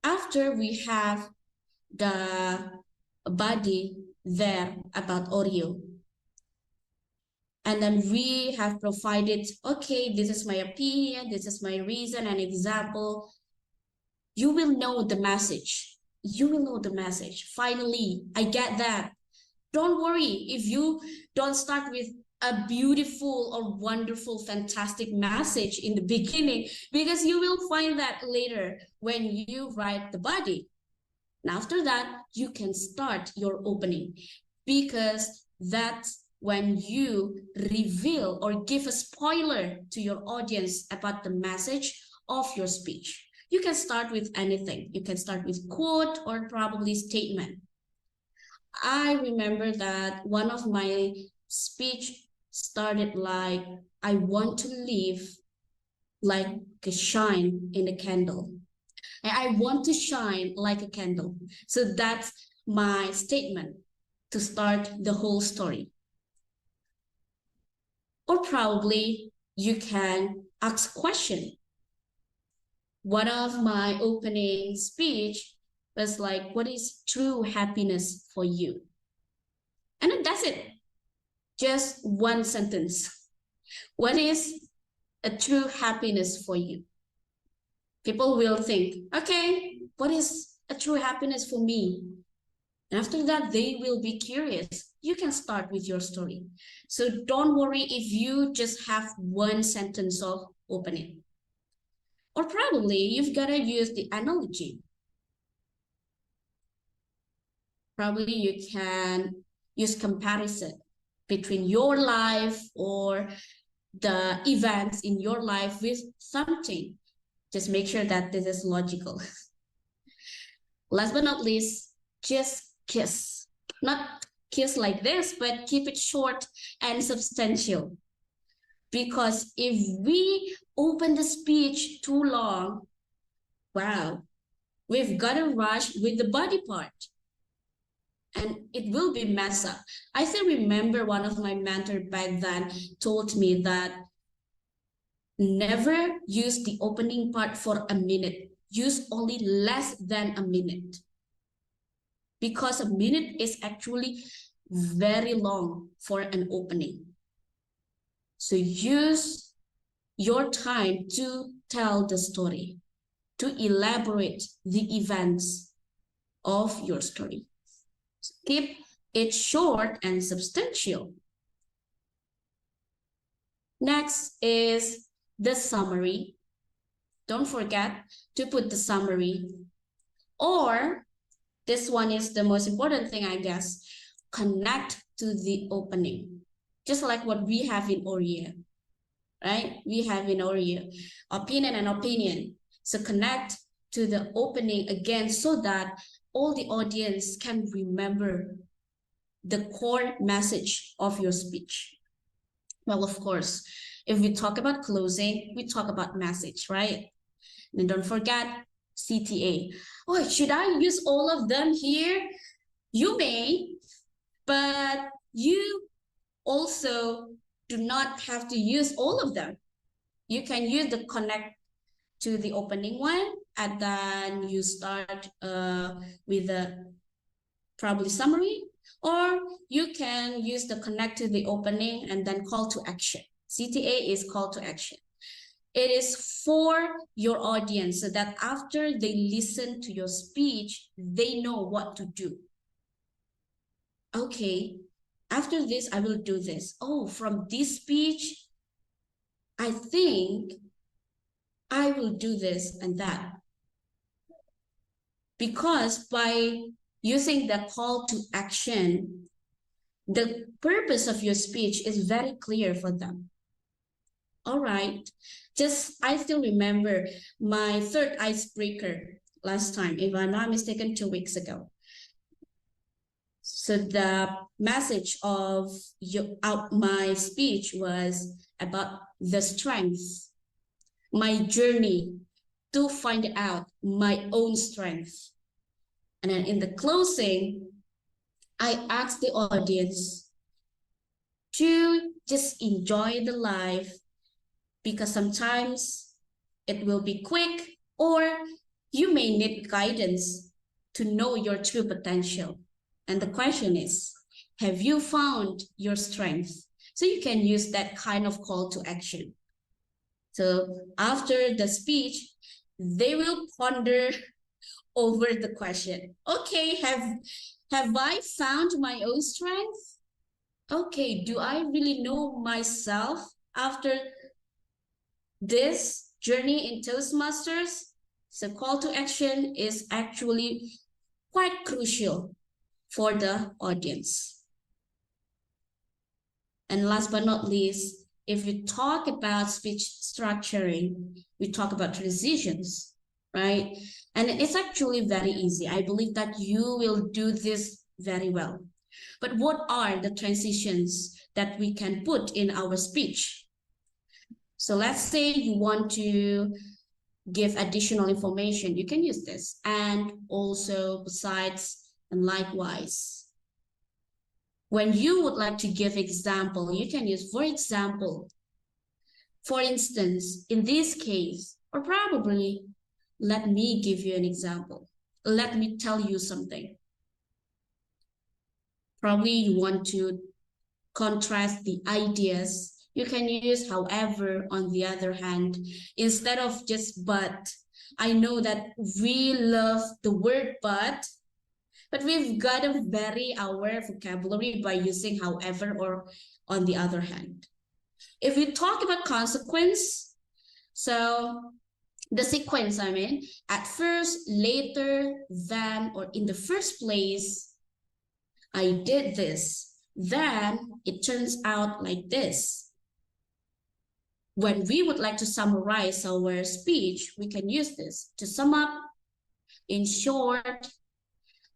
after we have the body there about Oreo, and then we have provided, okay, this is my opinion, this is my reason and example, you will know the message. You will know the message. Finally, I get that. Don't worry if you don't start with a beautiful or wonderful, fantastic message in the beginning, because you will find that later when you write the body. And after that, you can start your opening, because that's when you reveal or give a spoiler to your audience about the message of your speech. You can start with anything. You can start with quote or probably statement. I remember that one of my speech started like, I want to live like a shine in a candle. And I want to shine like a candle. So that's my statement to start the whole story. Or probably you can ask a question. One of my opening speech was like, what is true happiness for you? And then that's it. Just one sentence. What is a true happiness for you? People will think, okay, what is a true happiness for me? And after that, they will be curious. You can start with your story. So don't worry if you just have one sentence of opening. Or probably you've got to use the analogy. Probably you can use comparison between your life or the events in your life with something. Just make sure that this is logical. Last but not least, just kiss. Not kiss like this, but keep it short and substantial. Because if we open the speech too long, wow, we've got to rush with the body part. And it will be messed up. I still remember one of my mentors back then told me that never use the opening part for a minute. Use only less than a minute. Because a minute is actually very long for an opening. So use your time to tell the story, to elaborate the events of your story. Keep it short and substantial. Next is the summary. Don't forget to put the summary. Or, this one is the most important thing, I guess, connect to the opening. Just like what we have in Oreo, right? We have in Oreo, opinion and opinion. So connect to the opening again so that all the audience can remember the core message of your speech. Well, of course, if we talk about closing, we talk about message, right? And don't forget CTA. Oh, should I use all of them here? You may, but you also do not have to use all of them. You can use the connect to the opening one, and then you start with the probably summary, or you can use the connect to the opening and then call to action. CTA is call to action. It is for your audience so that after they listen to your speech, they know what to do. Okay, after this, I will do this. Oh, from this speech, I think I will do this and that. Because by using the call to action, the purpose of your speech is very clear for them. All right, I still remember my third icebreaker last time, if I'm not mistaken, 2 weeks ago. So the message of my speech was about the strength, my journey to find out my own strength. And then in the closing, I asked the audience to just enjoy the life, because sometimes it will be quick, or you may need guidance to know your true potential. And the question is, have you found your strength? So you can use that kind of call to action. So after the speech, they will ponder over the question. Okay, have I found my own strength? Okay, do I really know myself after this journey in Toastmasters? So call to action is actually quite crucial for the audience. And last but not least, if you talk about speech structuring, we talk about transitions, right? And it's actually very easy. I believe that you will do this very well. But what are the transitions that we can put in our speech? So let's say you want to give additional information, you can use this. And also besides and likewise, when you would like to give example, you can use, for example, for instance, in this case, or probably, let me give you an example. Let me tell you something. Probably you want to contrast the ideas. You can use however, on the other hand, instead of just but. I know that we love the word but we've got to vary our vocabulary by using however or on the other hand. If we talk about consequence, so the sequence, I mean, at first, later, then, or in the first place, I did this. Then it turns out like this. When we would like to summarize our speech, we can use this to sum up, in short,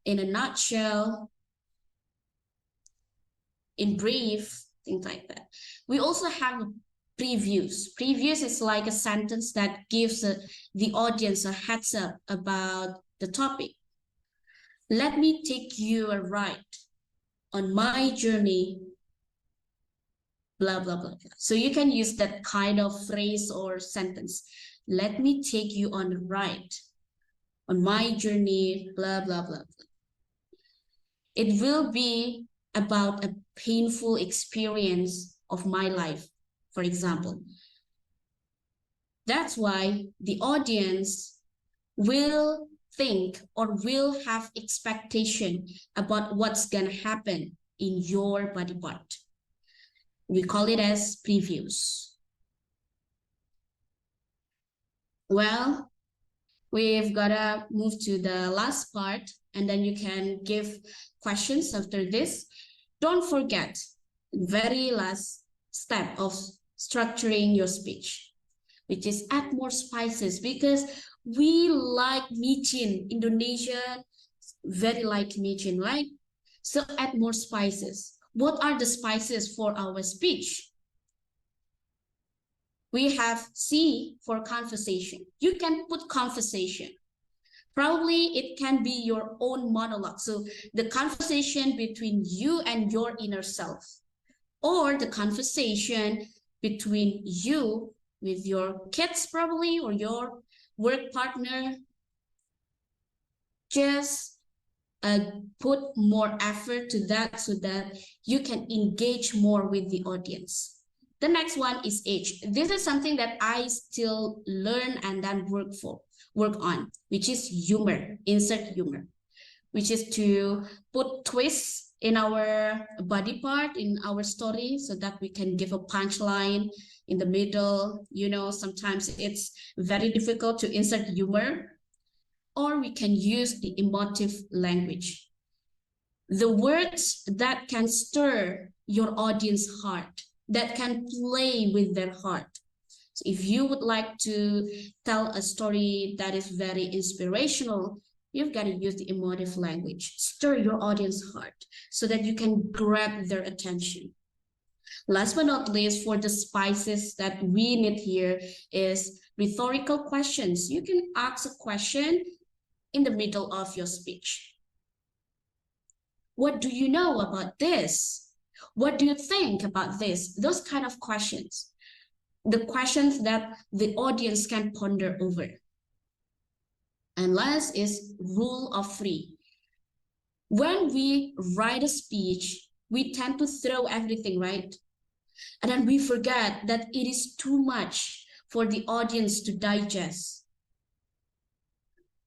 in a nutshell, in brief, things like that. We also have previews. Previews is like a sentence that gives the audience a heads up about the topic. Let me take you a ride on my journey, blah, blah, blah, blah. So you can use that kind of phrase or sentence. Let me take you on a ride on my journey, blah, blah, blah, blah. It will be about a painful experience of my life, for example. That's why the audience will think or will have expectation about what's gonna happen in your body part. We call it as previews. Well, we've gotta move to the last part, and then you can give questions after this. Don't forget, very last step of structuring your speech, which is add more spices, because we like micin. Indonesia very like micin, right? So add more spices. What are the spices for our speech? We have C for conversation. You can put conversation. Probably it can be your own monologue. So the conversation between you and your inner self, or the conversation between you with your kids probably, or your work partner. Just put more effort to that so that you can engage more with the audience. The next one is H. This is something that I still learn and then work on, which is humor, insert humor, which is to put twists in our body part, in our story, so that we can give a punchline in the middle. You know, sometimes it's very difficult to insert humor, or we can use the emotive language. The words that can stir your audience heart, that can play with their heart. So if you would like to tell a story that is very inspirational, you've got to use the emotive language, stir your audience heart so that you can grab their attention. Last but not least, for the spices that we need here is rhetorical questions. You can ask a question in the middle of your speech. What do you know about this? What do you think about this? Those kind of questions. The questions that the audience can ponder over. And last is rule of three. When we write a speech, we tend to throw everything, right? And then we forget that it is too much for the audience to digest.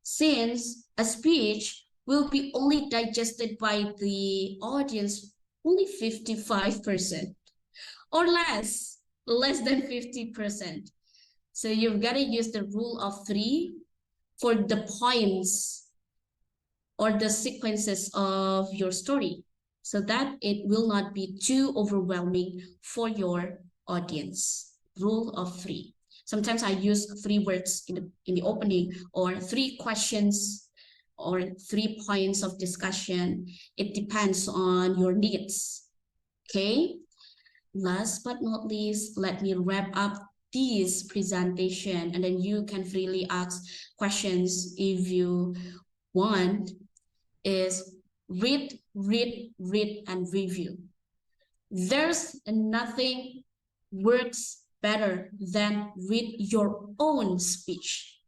Since a speech will be only digested by the audience only 55% or less than 50%. So you've got to use the rule of three for the points or the sequences of your story, so that it will not be too overwhelming for your audience. Rule of three. Sometimes I use 3 words in the opening, or 3 questions, or 3 points of discussion. It depends on your needs. Okay. Last but not least, let me wrap up this presentation, and then you can freely ask questions if you want. Is read, and review. There's nothing works better than read your own speech.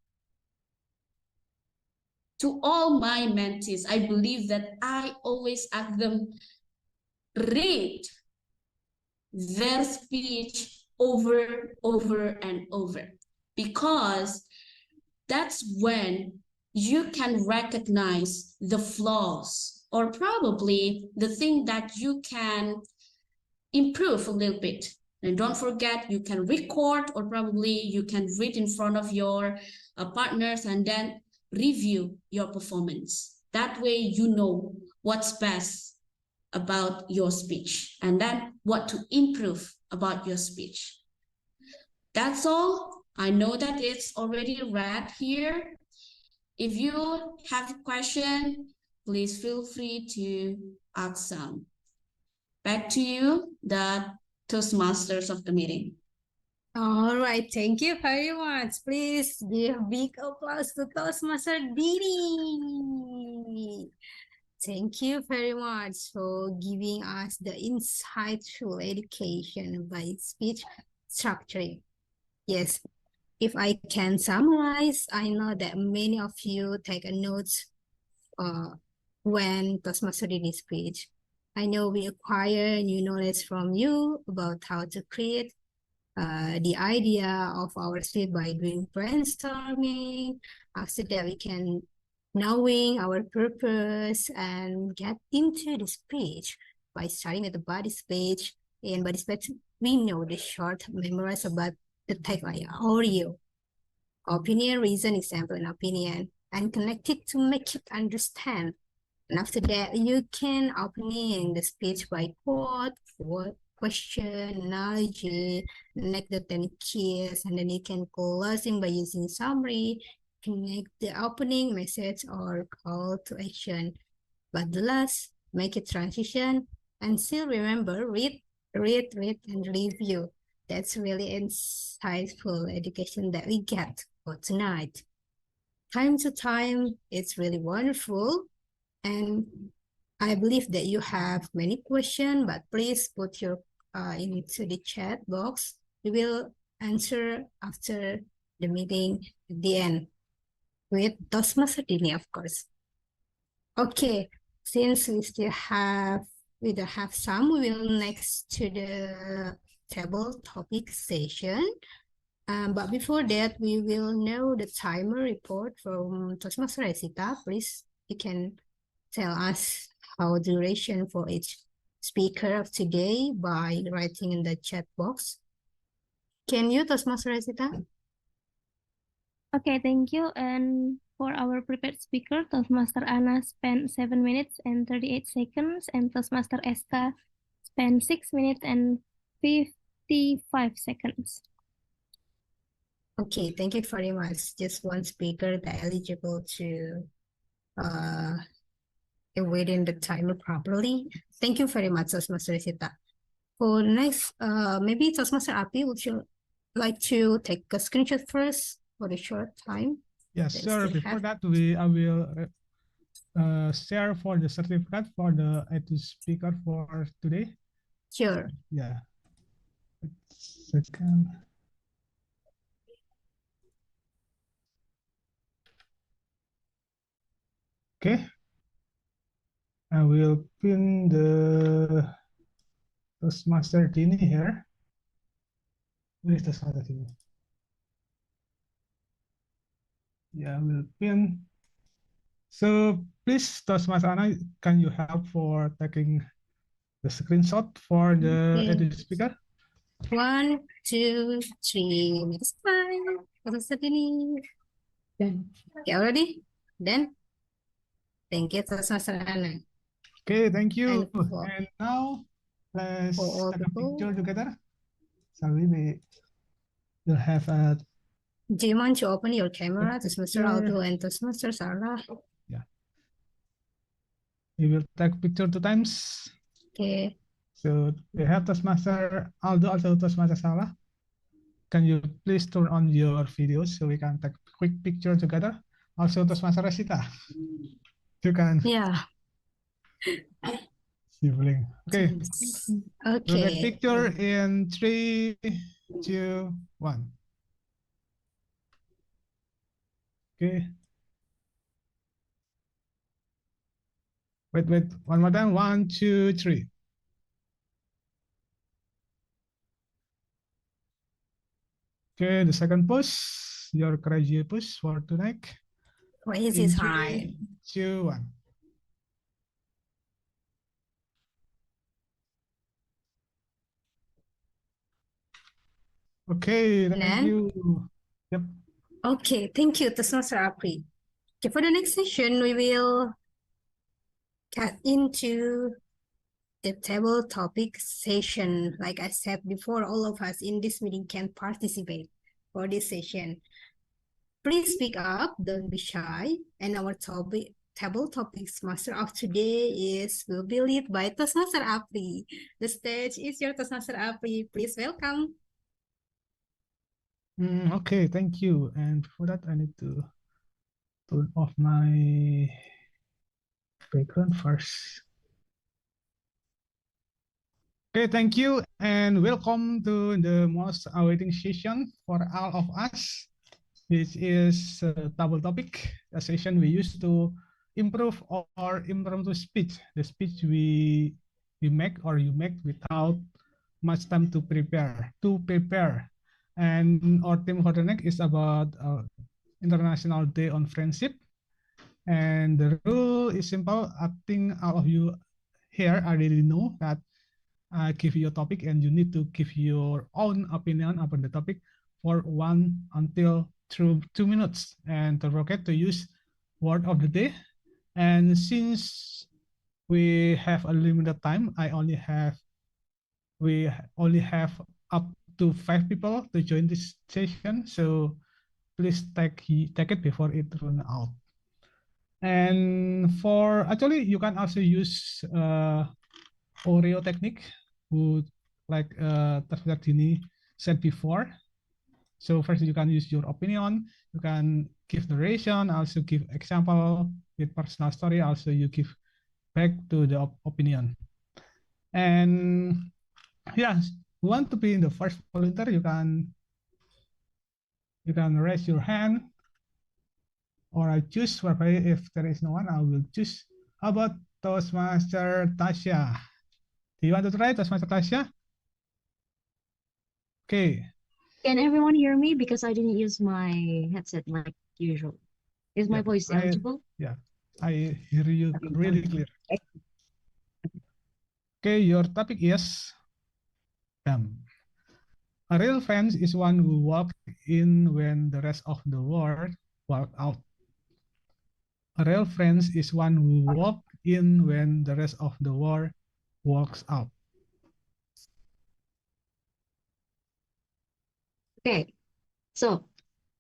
To all my mentees, I believe that I always ask them, read their speech over and over, because that's when you can recognize the flaws, or probably the thing that you can improve a little bit. And don't forget, you can record, or probably you can read in front of your partners and then review your performance. That way you know what's best about your speech, and then what to improve about your speech. That's all. I know that it's already read here. If you have a question, please feel free to ask some. Back to you, the Toastmasters of the meeting. All right, thank you very much. Please give big applause to Toastmaster Dini. Thank you very much for giving us the insightful education by speech structuring. Yes, if I can summarize, I know that many of you take a note when Toastmaster Dini speech. I know we acquire new knowledge from you about how to create the idea of our speech by doing brainstorming. After that, we can knowing our purpose and get into the speech by starting with the body speech. In body speech, we know the short memorize about the tagline, audio, opinion, reason, example, and opinion, and connect it to make it understand. And after that, you can opening the speech by quote, question, analogy, anecdote, keys, and then you can closing by using summary, connect the opening message or call to action. But the last, make it transition, and still remember, read, and review. That's really insightful education that we get for tonight. Time to time, it's really wonderful. And I believe that you have many questions, but please put your into the chat box. We will answer after the meeting at the end with Toastmaster Dini, of course. Okay, since we don't have some, we will next to the table topic session. But before that, we will know the timer report from Toastmaster Resita. Please, you can tell us how duration for each speaker of today by writing in the chat box. Can you, Toastmaster Resita? Okay, thank you. And for our prepared speaker, Toastmaster Anna spent 7 minutes and 38 seconds, and Toastmaster Esta spent 6 minutes and 55 seconds. Okay, thank you very much. Just one speaker that eligible to within the timer properly. Thank you very much, Toastmaster Resita. For next, maybe Toastmaster Api, would you like to take a screenshot first for the short time? Yes, sir. Before that, I will share for the certificate for the speaker for today. Sure. Yeah. Second. Okay. I will pin the Toastmaster Dini here. Where is Toastmaster Dini? Yeah, I will pin. So please, Toastmaster Anna, can you help for taking the screenshot for the speaker? 1, 2, 3. Next slide. Toastmaster Dini. Done. Okay, already? Done? Thank you, Toastmaster Anna. Okay, thank you. And now let's take a people. picture together. So we will have a. Do you want to open your camera, Toastmaster Aldo and Toastmaster Sarah? Yeah. We will take picture 2 times. Okay. So we have Toastmaster Aldo, also Toastmaster Sarah. Can you please turn on your videos so we can take a quick picture together? Also Toastmaster Resita. You can. Yeah. Sibling. Okay. Okay. We'll take picture in 3, 2, 1. Okay. Wait. One more time. 1, 2, 3. Okay, the second push, your crazy push for tonight. Crazy time. 3, 2, 1. Okay, thank you. Yep. Okay, thank you, Toastmaster Apri. Okay, for the next session, we will get into the table topic session. Like I said before, all of us in this meeting can participate for this session. Please speak up, don't be shy. And our table topics master of today will be led by Toastmaster Apri. The stage is your Toastmaster Apri. Please welcome. Okay, thank you. And before that, I need to turn off my background first. Okay, thank you, and welcome to the most awaiting session for all of us, which is a double topic, a session we use to improve or impromptu speech, the speech we make or you make without much time to prepare. And our theme for the next is about International Day on Friendship. And the rule is simple. I think all of you here already know that I give you a topic and you need to give your own opinion about the topic for 1 until 2 minutes. And don't forget to use word of the day. And since we have a limited time, we only have up to 5 people to join this session. So please take it before it runs out. And for actually, you can also use Oreo technique, who like Dini said before. So first you can use your opinion, you can give narration, also give example with personal story, also you give back to the opinion. And yeah, you want to be in the first volunteer, you can raise your hand, or I choose, whereby if there is no one, I will choose. How about Toastmaster Tasha? Do you want to try, Toastmaster Tasha? Okay. Can everyone hear me? Because I didn't use my headset like usual. Is my voice audible? Yeah, I hear you really clear. Okay, your topic is a real friend is one who walks in when the rest of the world walk out. A real friend is one who walks in when the rest of the world walks out. Okay, so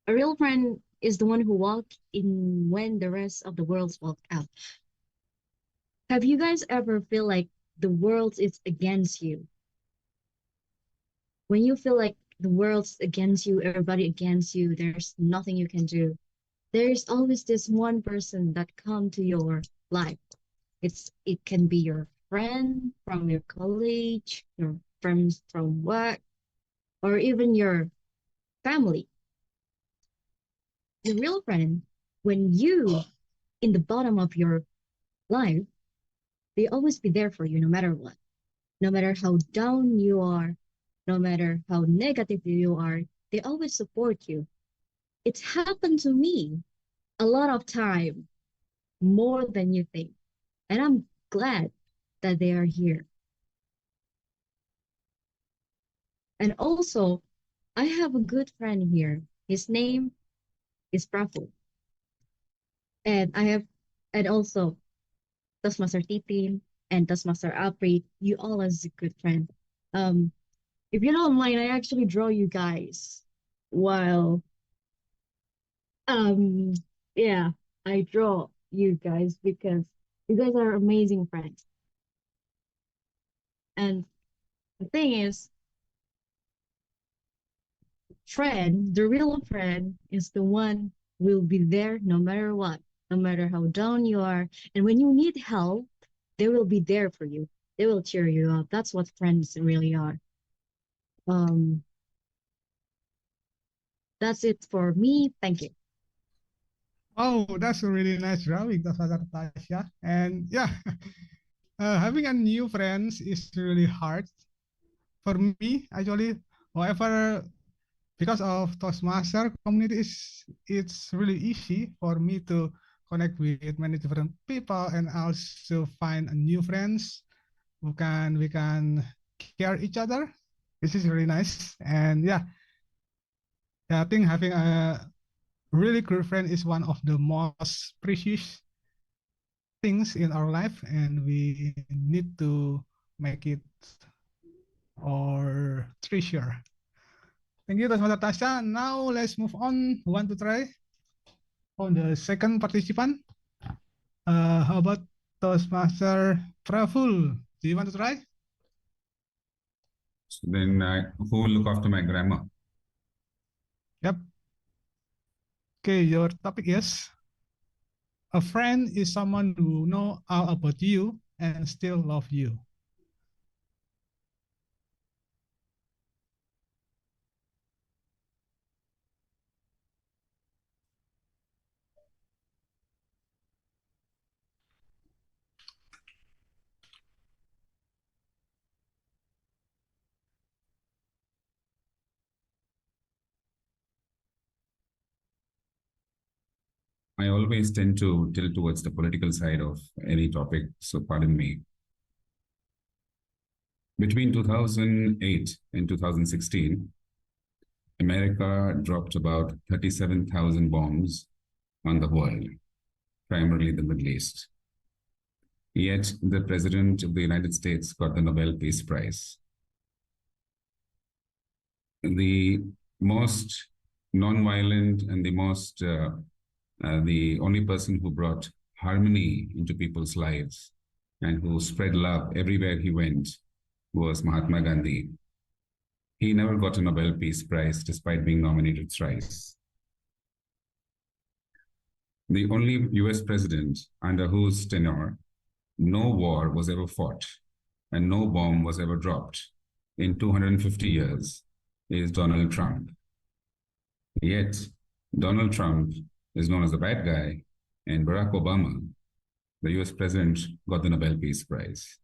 a real friend is the one who walks in when the rest of the world walk out. Have you guys ever feel like the world is against you? When you feel like the world's against you, everybody against you, there's nothing you can do. There's always this one person that come to your life. It can be your friend from your college, your friends from work, or even your family. The real friend, when you in the bottom of your life, they always be there for you no matter what. No matter how down you are, no matter how negative you are, they always support you. It's happened to me a lot of time, more than you think. And I'm glad that they are here. And also, I have a good friend here. His name is Praful. And also Toastmaster Titin and Toastmaster Apri, you all as a good friend. If you don't mind, I actually draw you guys while yeah, I draw you guys because you guys are amazing friends. And the thing is, friend, the real friend is the one who will be there no matter what, no matter how down you are. And when you need help, they will be there for you. They will cheer you up. That's what friends really are. That's it for me. Thank you. Oh, that's a really nice drawing, Tasha. And yeah, having a new friends is really hard for me actually. However, because of Toastmaster community it's really easy for me to connect with many different people and also find a new friends we can care each other. This is really nice. And yeah, I think having a really good friend is one of the most precious things in our life, and we need to make it our treasure. Thank you, Tasha. Now let's move on. Who want to try on the second participant? How about Toastmaster Praful? Do you want to try? So then who will look after my grammar? Okay, your topic is a friend is someone who know all about you and still love you. I always tend to tilt towards the political side of any topic, so pardon me. Between 2008 and 2016, America dropped about 37,000 bombs on the world, primarily the Middle East. Yet the President of the United States got the Nobel Peace Prize. The most non-violent and the only person who brought harmony into people's lives and who spread love everywhere he went was Mahatma Gandhi. He never got a Nobel Peace Prize despite being nominated thrice. The only US president under whose tenure no war was ever fought and no bomb was ever dropped in 250 years is Donald Trump. Yet, Donald Trump is known as a bad guy, and Barack Obama, the US president, got the Nobel Peace Prize.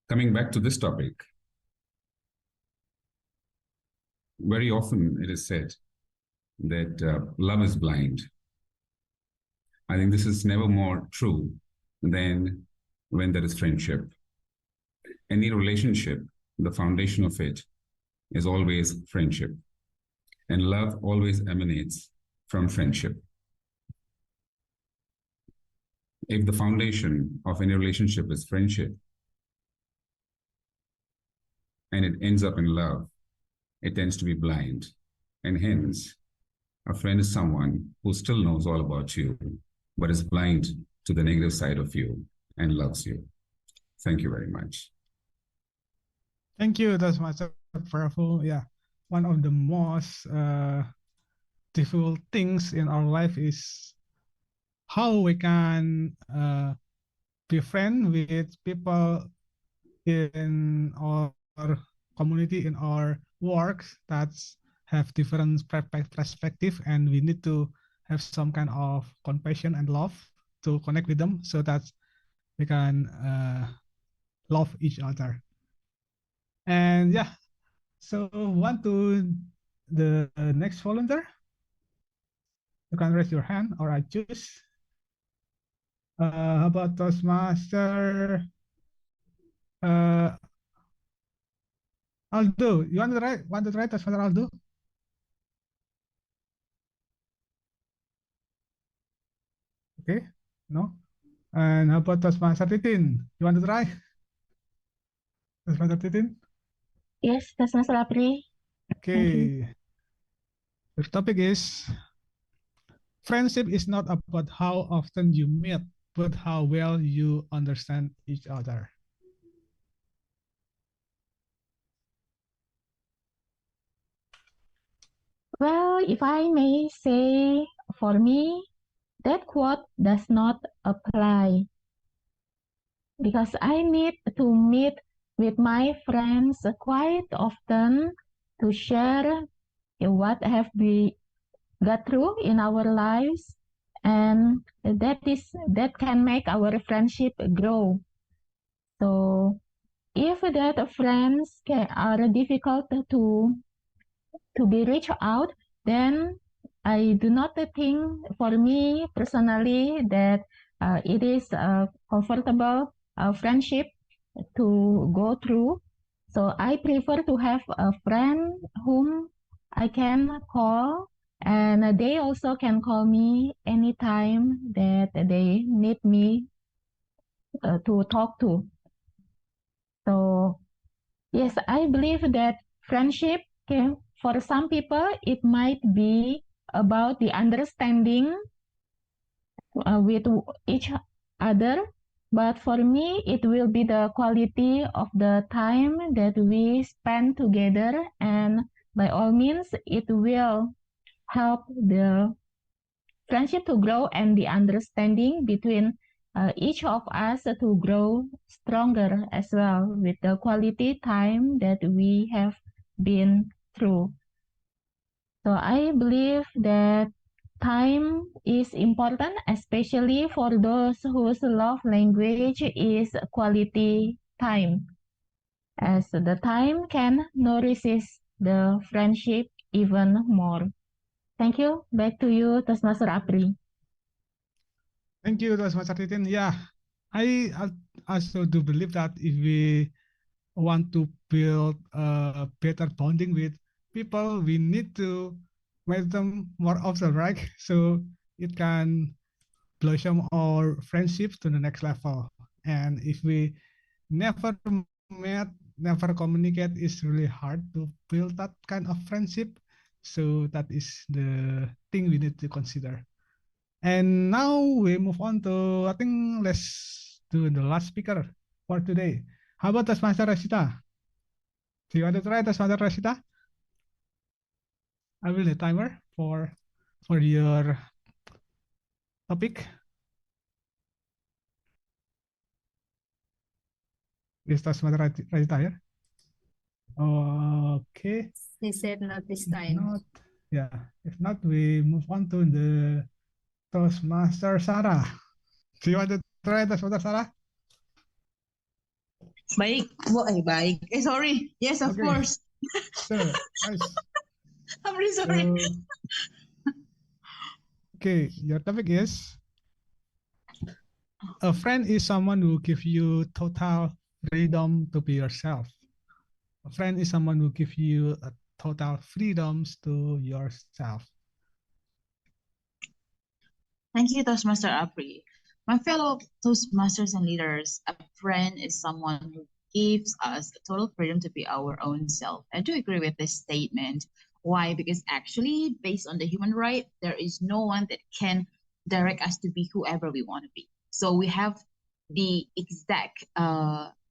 Coming back to this topic, very often it is said that love is blind. I think this is never more true than when there is friendship. Any relationship, the foundation of it is always friendship. And love always emanates from friendship. If the foundation of any relationship is friendship, and it ends up in love, it tends to be blind. And hence, a friend is someone who still knows all about you, but is blind to the negative side of you and loves you. Thank you very much. Thank you. That's much powerful. Yeah, one of the most difficult things in our life is how we can be friends with people in our community, in our works that have different perspective, and we need to have some kind of compassion and love to connect with them so that we can love each other. And yeah, so want to the next volunteer? You can raise your hand or I choose. How about Toastmaster Aldo? You want to try? Toastmaster Aldo? Okay, no. And how about Toastmaster Titin? You want to try? Toastmaster Titin? Yes, Toastmaster Apri. Okay. The topic is friendship is not about how often you meet, but how well you understand each other. Well, if I may say, for me, that quote does not apply because I need to meet with my friends quite often to share what have we got through in our lives, and that can make our friendship grow. So if that friends are difficult to be reached out, then I do not think, for me personally, that it is a comfortable friendship to go through. So I prefer to have a friend whom I can call, and they also can call me anytime that they need me to talk to. So yes, I believe that friendship for some people, it might be about the understanding with each other. But for me, it will be the quality of the time that we spend together and by all means, it will help the friendship to grow and the understanding between each of us to grow stronger as well with the quality time that we have been through. So I believe that time is important, especially for those whose love language is quality time, as the time can nourish the friendship even more. Thank you. Back to you, Toastmaster Apri. Thank you, Toastmaster Titin. Yeah, I also do believe that if we want to build a better bonding with people, we need to meet them more often, right? So it can blossom our friendship to the next level. And if we never met, never communicate, it's really hard to build that kind of friendship. So that is the thing we need to consider. And now we move on to, I think let's do the last speaker for today. How about Tasmaster Rashida? Do you want to try Tasmaster Rashida? I will the timer for your topic. Is Tasmaster Rashida here? Okay. They said not this If time. not, yeah. If not, we move on to the Toastmaster Sarah. Do you want to try Toastmaster Sarah? Baik, baik. Sorry. Yes, of Okay. course. Sure. Nice. I'm really sorry. So, okay, your topic is a friend is someone who gives you total freedom to be yourself. A friend is someone who gives you a total freedoms to yourself. Thank you, Toastmaster Apri. My fellow Toastmasters and leaders, a friend is someone who gives us total freedom to be our own self. I do agree with this statement. Why? Because actually, based on the human right, there is no one that can direct us to be whoever we want to be. So we have the exact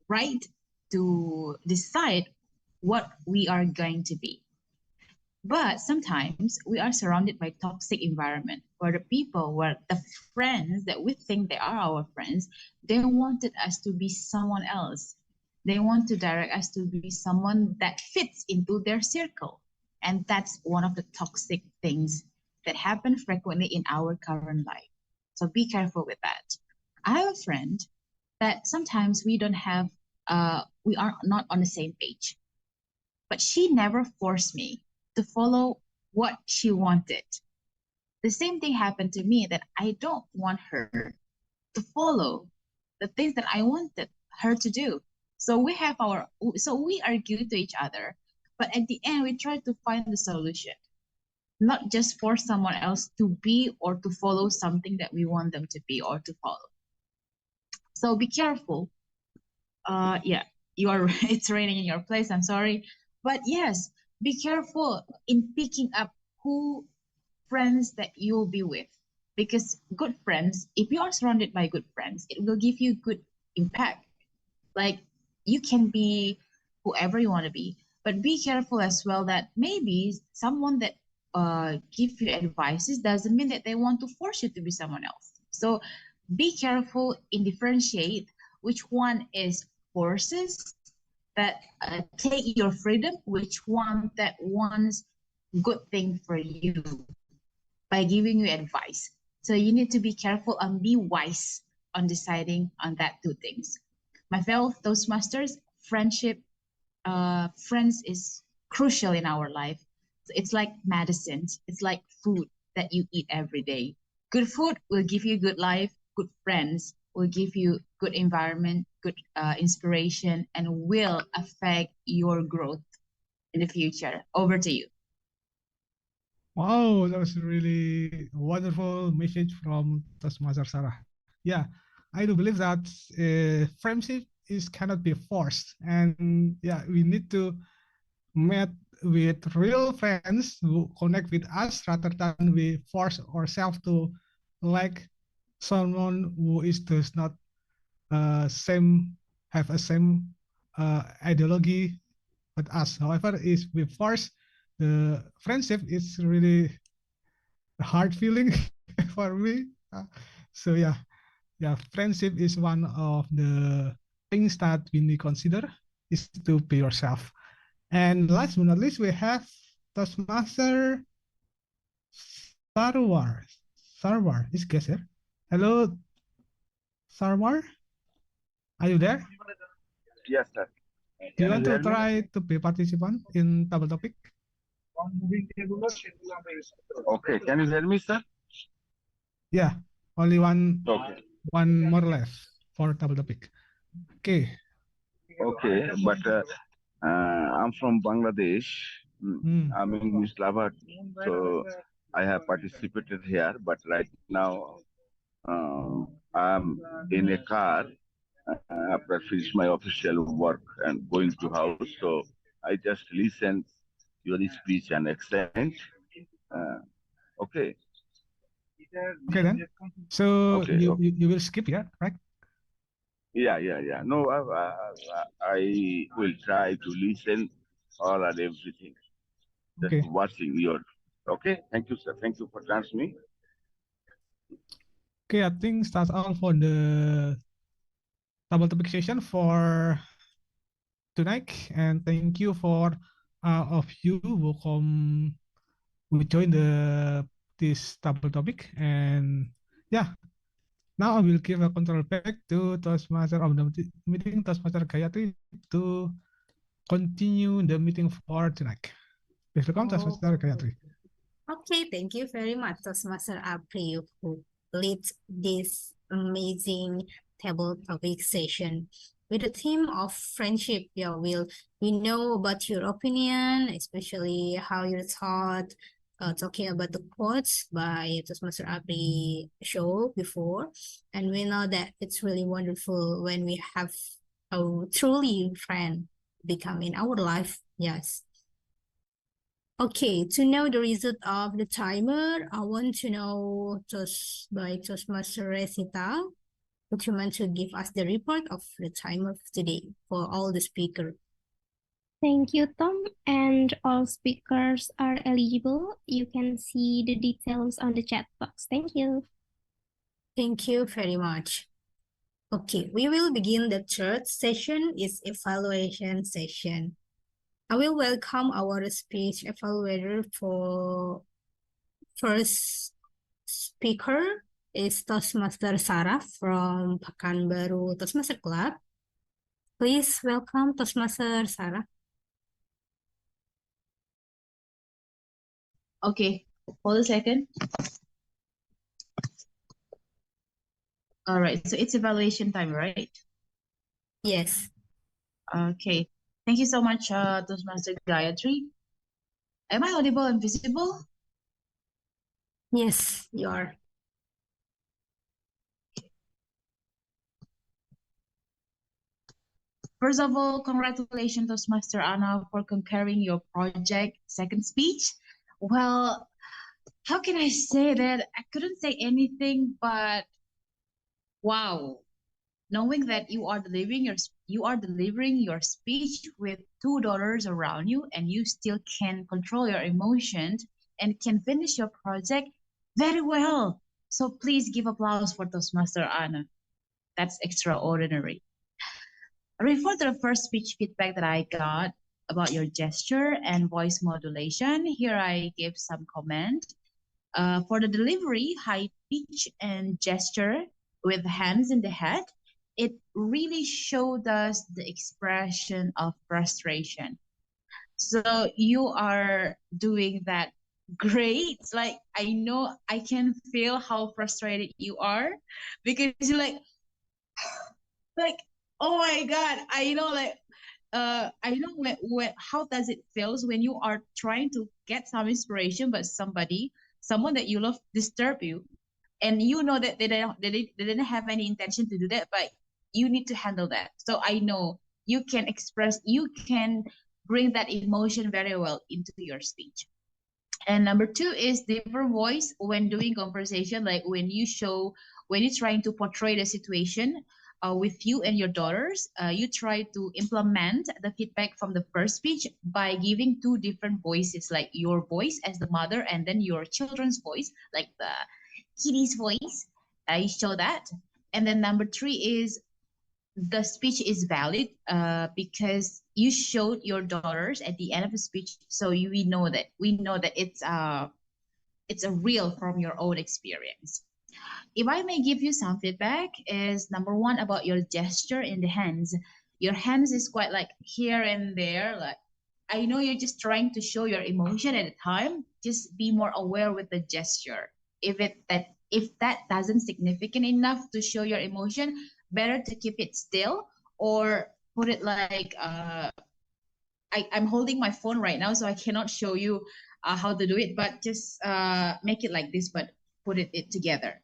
right to decide what we are going to be. But sometimes we are surrounded by toxic environment where the people, where the friends that we think they are our friends, they wanted us to be someone else. They want to direct us to be someone that fits into their circle. And that's one of the toxic things that happen frequently in our current life. So be careful with that. I have a friend that sometimes we don't have, we are not on the same page, but she never forced me to follow what she wanted. The same thing happened to me, that I don't want her to follow the things that I wanted her to do. So we argue to each other, but at the end we try to find the solution, not just force someone else to be or to follow something that we want them to be or to follow. So be careful. Yeah, you are it's raining in your place. I'm sorry, but yes, be careful in picking up who friends that you'll be with, because good friends, if you are surrounded by good friends, it will give you good impact. Like, you can be whoever you want to be, but be careful as well that maybe someone that give you advices doesn't mean that they want to force you to be someone else. So be careful in differentiate which one is forces that take your freedom, which one that wants good thing for you by giving you advice. So you need to be careful and be wise on deciding on that two things. My fellow Toastmasters, friends is crucial in our life. So it's like medicine. It's like food that you eat every day. Good food will give you good life. Good friends will give you good environment, good inspiration, and will affect your growth in the future. Over to you. Wow, that was a really wonderful message from Toastmaster Sarah. Yeah, I do believe that friendship is cannot be forced, and yeah, we need to meet with real friends who connect with us rather than we force ourselves to like someone who is does not same have a same ideology with us. However, is we force the friendship is really a hard feeling for me. So yeah, friendship is one of the things that we need to consider is to be yourself. And last but not least, we have Toastmaster Sarwar. Sarwar is guest here. Hello, Sarwar. Are you there? Yes, sir. Do you Can want you to hear me? try to be participant in double topic? Okay, can you hear me, sir? Yeah, only one Okay. more or less for double topic. Okay. Okay, but I'm from Bangladesh. I'm English lover, so I have participated here. But right now, I'm in a car after finish my official work and going to house. So I just listen your speech and accent. Uh, okay. Okay then. So Okay. you will skip, yeah, right? Yeah. No, I will try to listen all and everything. Just Okay. watching your. Okay. Thank you, sir. Thank you for chance me. Okay, I think that's all for the double topic session for tonight. And thank you for of you who join this double topic. And yeah, now I will give a control back to Toastmaster of the meeting, Toastmaster Gayatri, to continue the meeting for tonight. Please welcome Toastmaster Gayatri. Okay, thank you very much, Toastmaster April, who lead this amazing table topic session with the theme of friendship. Yeah, we know about your opinion, especially how you thought talking about the quotes by Toastmaster April show before, and we know that it's really wonderful when we have a truly friend become in our life. Yes. Okay, to know the result of the timer, I want to know by Toastmaster Resita. Would you mind to give us the report of the timer of today for all the speakers? Thank you, Tom. And all speakers are eligible. You can see the details on the chat box. Thank you. Thank you very much. Okay, we will begin the third session is evaluation session. I will welcome our speech evaluator for first speaker is Toastmaster Sarah from Pekanbaru Toastmaster Club. Please welcome Toastmaster Sarah. Okay, hold a second. All right, so it's evaluation time, right? Yes. Okay, thank you so much, Toastmaster Gayatri. Am I audible and visible? Yes, you are. First of all, congratulations, Toastmaster Anna, for conquering your project second speech. Well, how can I say that? I couldn't say anything, but wow, knowing that you are delivering your speech with $2 around you, and you still can control your emotions and can finish your project very well. So please give applause for Toastmaster Anna. That's extraordinary. Refer to the first speech feedback that I got about your gesture and voice modulation. Here I give some comment. For the delivery, high pitch and gesture with hands in the head, it really showed us the expression of frustration. So you are doing that great. Like, I know I can feel how frustrated you are because you're like, oh my God, I know, like, I know when how does it feels when you are trying to get some inspiration, but someone that you love disturb you, and you know that they didn't have any intention to do that, but you need to handle that. So I know you can bring that emotion very well into your speech. And number two is deeper voice when doing conversation, like when you're trying to portray the situation. with you and your daughters, you try to implement the feedback from the first speech by giving two different voices, like your voice as the mother and then your children's voice, like the kiddie's voice. You show that. And then number three is the speech is valid because you showed your daughters at the end of the speech, so we know that it's a real from your own experience. If I may give you some feedback, is number one about your gesture in the hands. Your hands is quite like here and there. Like, I know you're just trying to show your emotion at the time. Just be more aware with the gesture. If that doesn't significant enough to show your emotion, better to keep it still or put it like I'm holding my phone right now, so I cannot show you how to do it, but just make it like this, but put it together,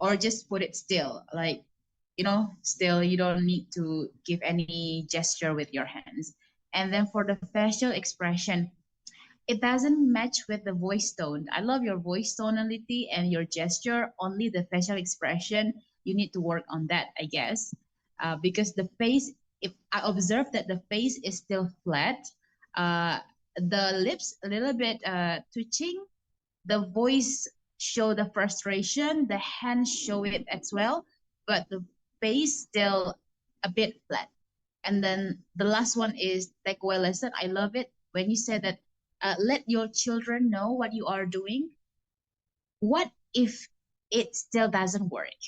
or just put it still, like, still. You don't need to give any gesture with your hands. And then for the facial expression, it doesn't match with the voice tone. I love your voice tonality and your gesture, only the facial expression, you need to work on that, I guess, because the face, if I observe that the face is still flat, the lips a little bit twitching, the voice show the frustration, the hands show it as well, but the face still a bit flat. And then the last one is takeaway lesson. I love it when you said that let your children know what you are doing. What if it still doesn't work?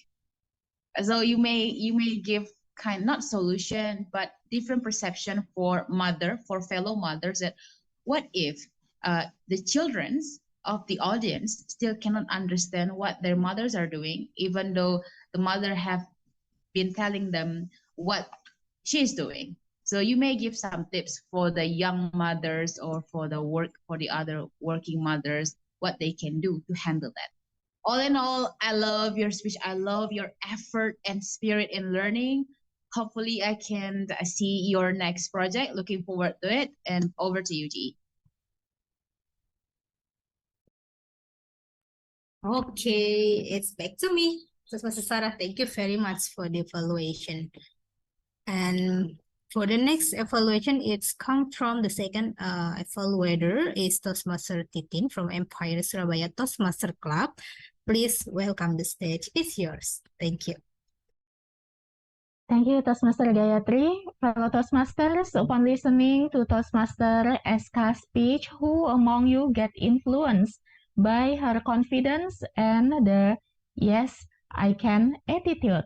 So you may give not solution, but different perception for fellow mothers, that what if the children's of the audience still cannot understand what their mothers are doing, even though the mother have been telling them what she's doing. So you may give some tips for the young mothers or for the other working mothers, what they can do to handle that. All in all, I love your speech. I love your effort and spirit in learning. Hopefully I can see your next project. Looking forward to it. And over to you, G. Okay, it's back to me. Toastmaster Sarah, thank you very much for the evaluation. And for the next evaluation, it's come from the second evaluator is Toastmaster Titin from Empire Surabaya Toastmaster Club. Please welcome the stage. It's yours. Thank you. Thank you, Toastmaster Gayatri. Fellow Toastmasters, upon listening to Toastmaster SK's speech, who among you get influenced by her confidence and the yes, I can attitude?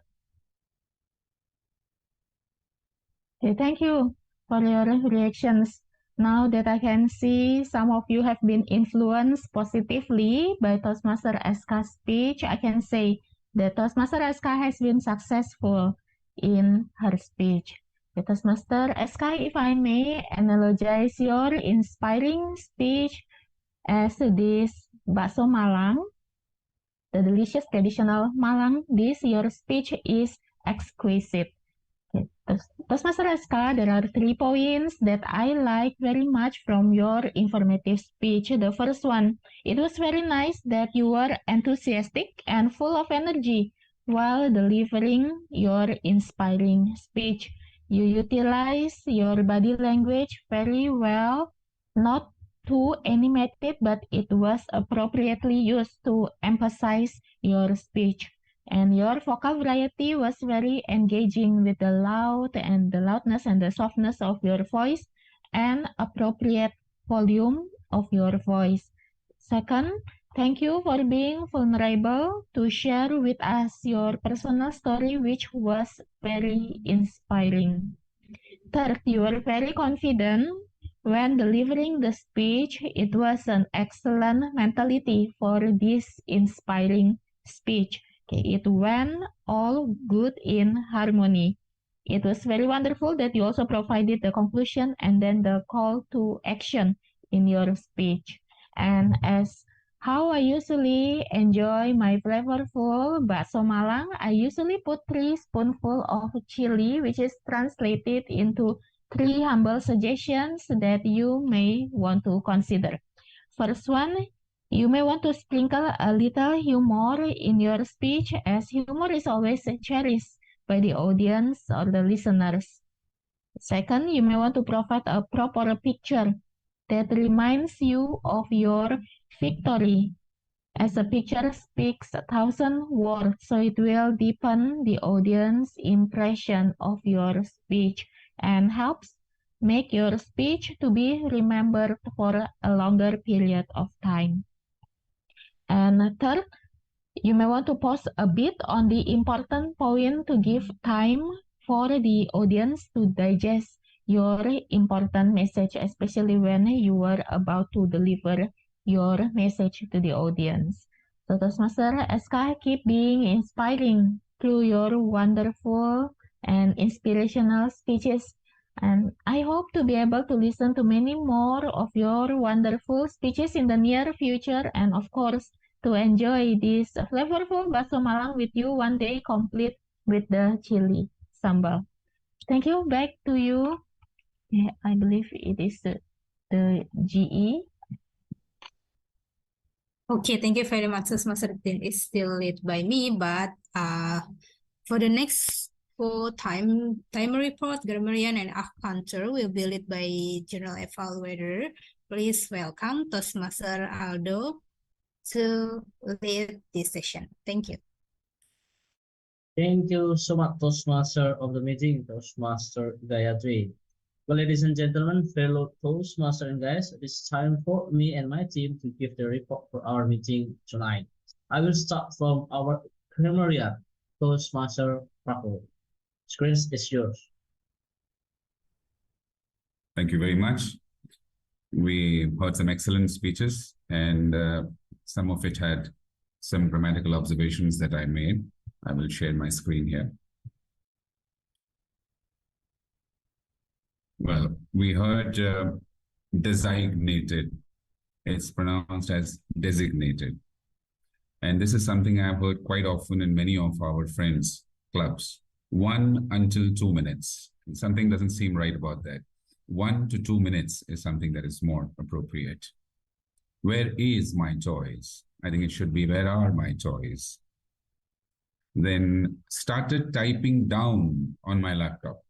Okay, thank you for your reactions. Now that I can see some of you have been influenced positively by Toastmaster SK's speech, I can say that Toastmaster SK has been successful in her speech. Toastmaster SK, if I may analogize your inspiring speech as this bakso Malang, the delicious traditional Malang dish, your speech is exquisite. Toastmaster SK, there are 3 points that I like very much from your informative speech. The first one, it was very nice that you were enthusiastic and full of energy while delivering your inspiring speech. You utilize your body language very well, not too animated, but it was appropriately used to emphasize your speech. And your vocal variety was very engaging with the loudness and the softness of your voice and appropriate volume of your voice. Second, thank you for being vulnerable to share with us your personal story, which was very inspiring. Third, you were very confident when delivering the speech. It was an excellent mentality for this inspiring speech. Okay, it went all good in harmony. It was very wonderful that you also provided the conclusion and then the call to action in your speech. And as how I usually enjoy my flavorful bakso Malang, I usually put 3 spoonfuls of chili, which is translated into 3 humble suggestions that you may want to consider. First one, you may want to sprinkle a little humor in your speech, as humor is always cherished by the audience or the listeners. Second, you may want to provide a proper picture that reminds you of your victory. As a picture speaks 1,000 words, so it will deepen the audience impression of your speech and helps make your speech to be remembered for a longer period of time. And third, you may want to pause a bit on the important point to give time for the audience to digest your important message, especially when you are about to deliver your message to the audience. So Toastmaster SK, keep being inspiring through your wonderful and inspirational speeches. And I hope to be able to listen to many more of your wonderful speeches in the near future, and of course, to enjoy this flavorful bakso Malang with you one day, complete with the chili sambal. Thank you. Back to you. Yeah, I believe it is the GE. Okay, thank you very much. Toastmaster team is still led by me, but for the next four timer report, grammarian and accounter will be led by general evaluator. Please welcome Toastmaster Aldo to lead this session. Thank you. Thank you so much, Toastmaster of the meeting, Toastmaster Gayatri. Well, ladies and gentlemen, fellow Toastmaster and guys, it is time for me and my team to give the report for our meeting tonight. I will start from our grammarian, Toastmaster Prabhu. Screen is yours. Thank you very much. We heard some excellent speeches, and some of it had some grammatical observations that I made. I will share my screen here. Well, we heard designated. It's pronounced as designated. And this is something I've heard quite often in many of our friends' clubs. 1 until 2 minutes. Something doesn't seem right about that. 1 to 2 minutes is something that is more appropriate. Where is my toys? I think it should be, where are my toys? Then started typing down on my laptop.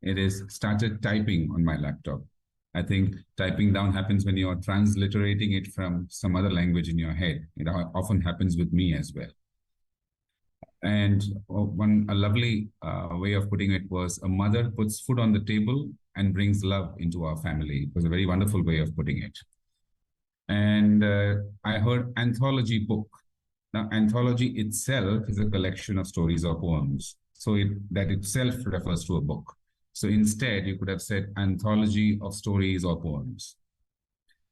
It is started typing on my laptop. I think typing down happens when you're transliterating it from some other language in your head. It often happens with me as well. And a lovely way of putting it was, a mother puts food on the table and brings love into our family. It was a very wonderful way of putting it. And I heard anthology book. Now, anthology itself is a collection of stories or poems. So that itself refers to a book. So instead, you could have said anthology of stories or poems.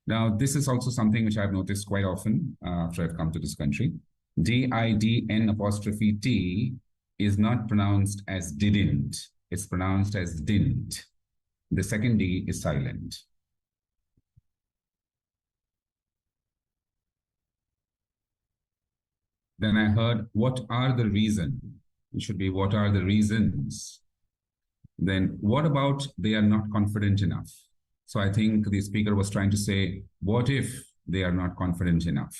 Now, this is also something which I've noticed quite often after I've come to this country. DIDN' is not pronounced as didn't. It's pronounced as didn't. The second D is silent. Then I heard, what are the reasons? It should be, what are the reasons? Then what about they are not confident enough? So I think the speaker was trying to say, what if they are not confident enough?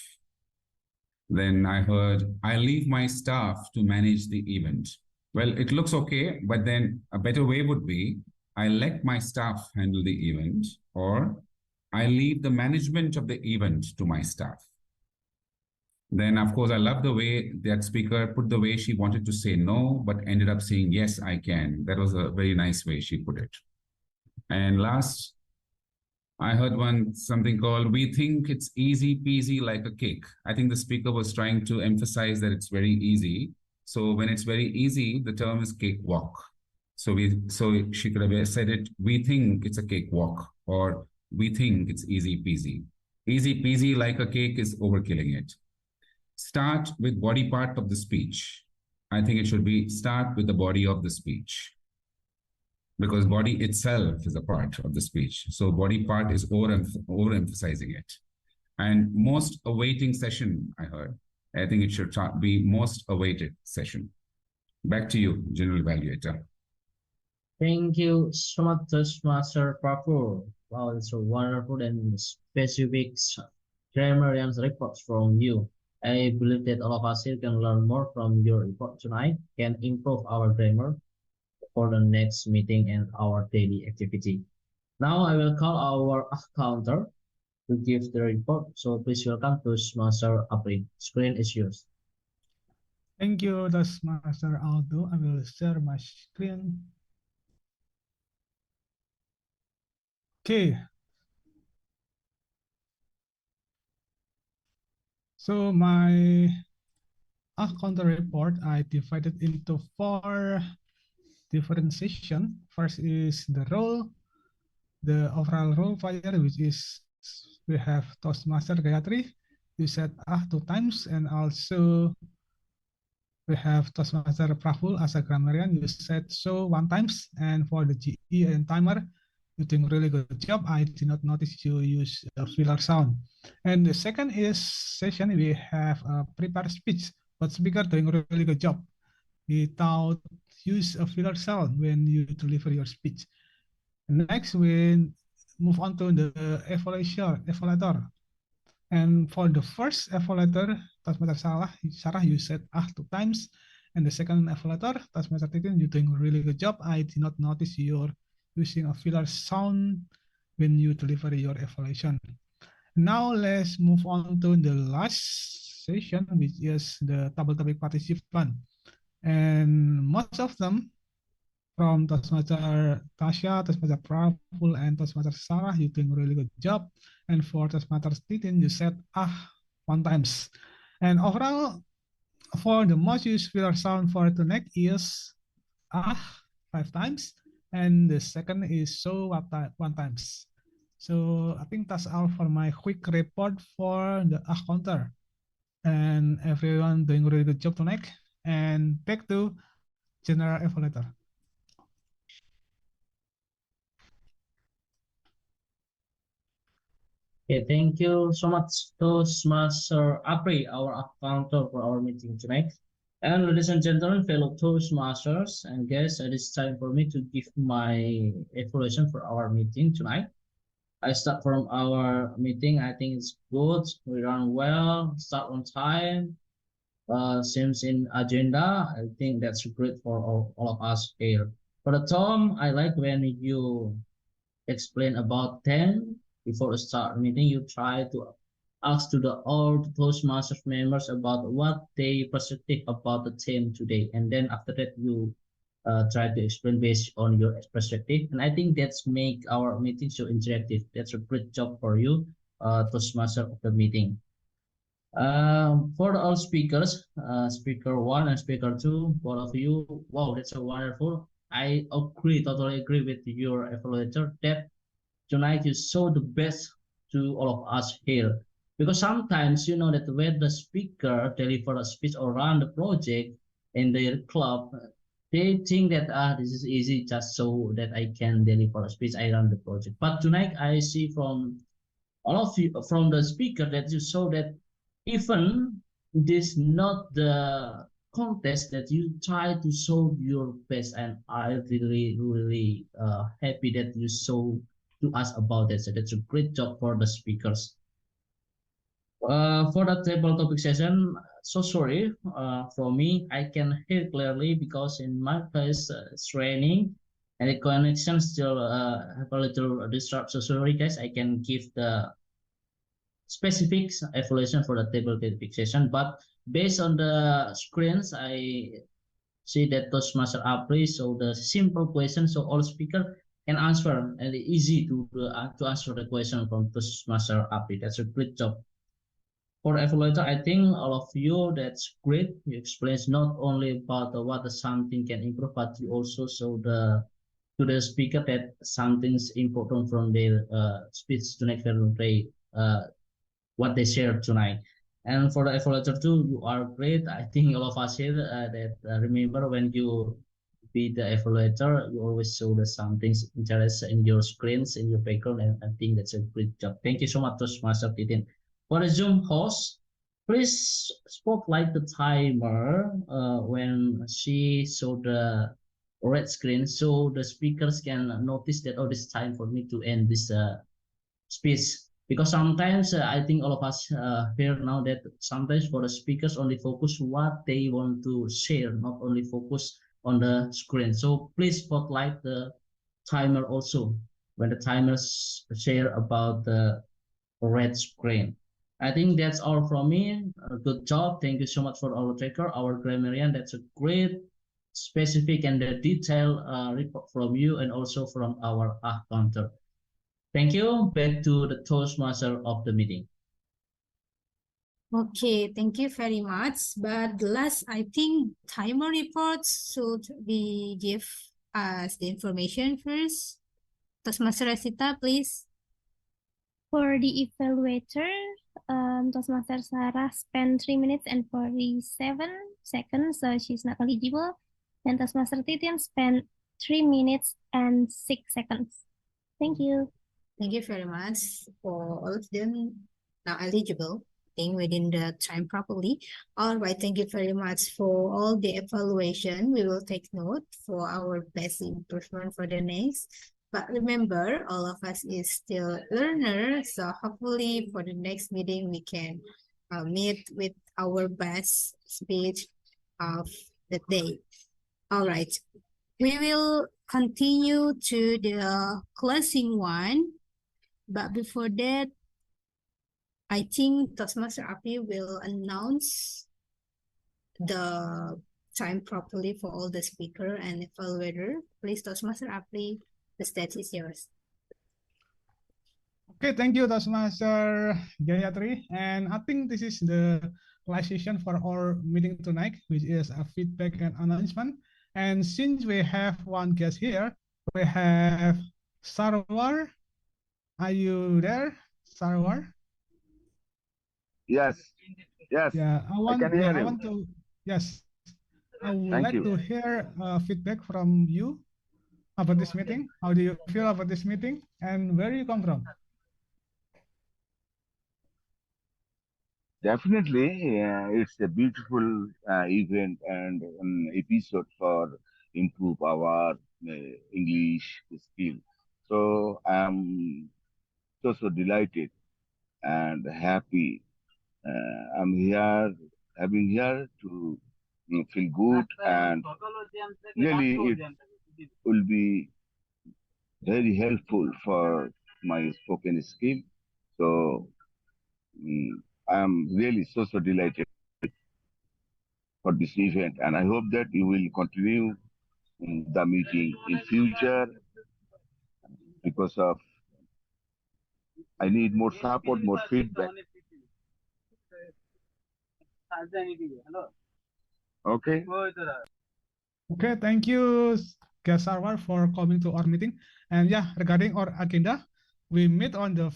Then I heard, I leave my staff to manage the event. Well, it looks okay, but then a better way would be, I let my staff handle the event, or I leave the management of the event to my staff. Then, of course, I love the way that speaker put the way she wanted to say no, but ended up saying, yes, I can. That was a very nice way she put it. And last, I heard something called, we think it's easy peasy like a cake. I think the speaker was trying to emphasize that it's very easy. So when it's very easy, the term is cakewalk. So she could have said it, we think it's a cakewalk, or we think it's easy peasy. Easy peasy like a cake is overkilling it. Start with body part of the speech. I think it should be start with the body of the speech, because body itself is a part of the speech. So body part is overemphasizing it. And most awaiting session, I heard. I think it should be most awaited session. Back to you, General Evaluator. Thank you so much, Toastmaster Prabhu. Wow, it's so wonderful and specific grammarian reports from you. I believe that all of us here can learn more from your report tonight, can improve our grammar for the next meeting and our daily activity. Now I will call our counter to give the report. So please welcome to Master April. Screen is yours. Thank you, Master Aldo. I will share my screen. Okay. So my counter report, I divided into 4 different sessions. First is the role, the overall role fire, which is we have Toastmaster Gayatri. You said 2 times, and also we have Toastmaster Praful as a grammarian. You said so 1 times, and for the GE and timer, you doing really good job. I did not notice you use a filler sound. And the second is session, we have a prepared speech, but speaker doing really good job without use a filler sound when you deliver your speech. Next, we move on to the evaluator. And for the first evaluator, Toastmaster Sarah, you said 2 times. And the second evaluator, Toastmaster Titin, you're doing a really good job. I did not notice you're using a filler sound when you deliver your evaluation. Now let's move on to the last session, which is the double topic participant. And most of them from Toastmaster Tasha, Toastmaster Praful, and Toastmaster Sarah, you doing a really good job. And for Toastmaster Titin, you said 1 times. And overall, for the most used filler sound for tonight is 5 times. And the second is so 1 times. So I think that's all for my quick report for the counter. And everyone doing a really good job tonight. And back to General Evaluator. Okay, thank you so much, Toastmaster Apri, our counter for our meeting tonight. And ladies and gentlemen, fellow Toastmasters and guests, it is time for me to give my evaluation for our meeting tonight. I start from our meeting. I think it's good. We run well, start on time. Seems in agenda. I think that's great for all of us here. For the Tom, I like when you explain about 10 before the start meeting. You try to ask to the all Toastmasters members about what they perspective about the theme today, and then after that you try to explain based on your perspective. And I think that's make our meeting so interactive. That's a great job for you, Toastmaster of the meeting. For all speakers, speaker 1 and speaker 2, both of you, wow, that's so wonderful. I agree, totally agree with your evaluator that tonight you show the best to all of us here. Because sometimes you know that when the speaker deliver a speech or run the project in their club, they think that this is easy just so that I can deliver a speech, I run the project. But tonight I see from all of you, from the speaker, that you show that even this not the contest, that you try to show your best, and I really happy that you show to us about that. So that's a great job for the speakers. For the table topic session, so sorry for me, I can hear clearly because in my place it's raining and the connection still have a little disrupt. So sorry guys, I can give the specific evaluation for the table topic session, but based on the screens, I see that Toastmaster Apri, so the simple question, so all speaker can answer and easy to answer the question from Toastmaster Apri. That's a great job. For evaluator, I think all of you, that's great. You explain not only about what something can improve, but you also show to the speaker that something's important from their speech to next day, what they shared tonight. And for the evaluator too, you are great. I think all of us here that remember when you be the evaluator, you always show the something's interest in your screens, in your background, and I think that's a great job. Thank you so much, Master Titin. For the Zoom host, please spotlight the timer when she show the red screen, so the speakers can notice that, oh, it's time for me to end this speech. Because sometimes I think all of us here now that sometimes for the speakers only focus what they want to share, not only focus on the screen. So please spotlight the timer also when the timers share about the red screen. I think that's all from me. Good job. Thank you so much for our tracker, our grammarian. That's a great, specific, and detailed report from you and also from our counter. Thank you. Back to the Toastmaster of the meeting. Okay, thank you very much. But the last, I think timer reports should be give us the information first. Toastmaster Resita, please. For the evaluator, Toastmaster Sarah spent 3 minutes and 47 seconds, so she's not eligible. And Toastmaster Titian spent 3 minutes and 6 seconds. Thank you. Thank you very much for all of them now eligible, think within the time properly. All right, thank you very much for all the evaluation. We will take note for our best improvement for the next. But remember, all of us is still learners, so hopefully for the next meeting we can meet with our best speech of the day. All right, we will continue to the closing one. But before that, I think Toastmaster Api will announce the time properly for all the speaker and evaluator. Please, Toastmaster Api, the stage is yours. Okay, thank you, Toastmaster Gayatri. And I think this is the last session for our meeting tonight, which is a feedback and announcement. And since we have one guest here, we have Sarwar. Are you there, Sarwar? Yes, yes. Yeah, I can hear you. want to, yes, I would Thank like you. to hear feedback from you about this meeting. How do you feel about this meeting and where you come from? Definitely, it's a beautiful event and an episode for improve our English skill. So I'm so delighted and happy. I'm here, having here to feel good, and really it will be very helpful for my spoken skill. So I'm really so delighted for this event, and I hope that you will continue the meeting in future because of I need more support, more feedback. Okay. Okay, thank you, guest Sarwar, for coming to our meeting. And yeah, regarding our agenda, we meet on the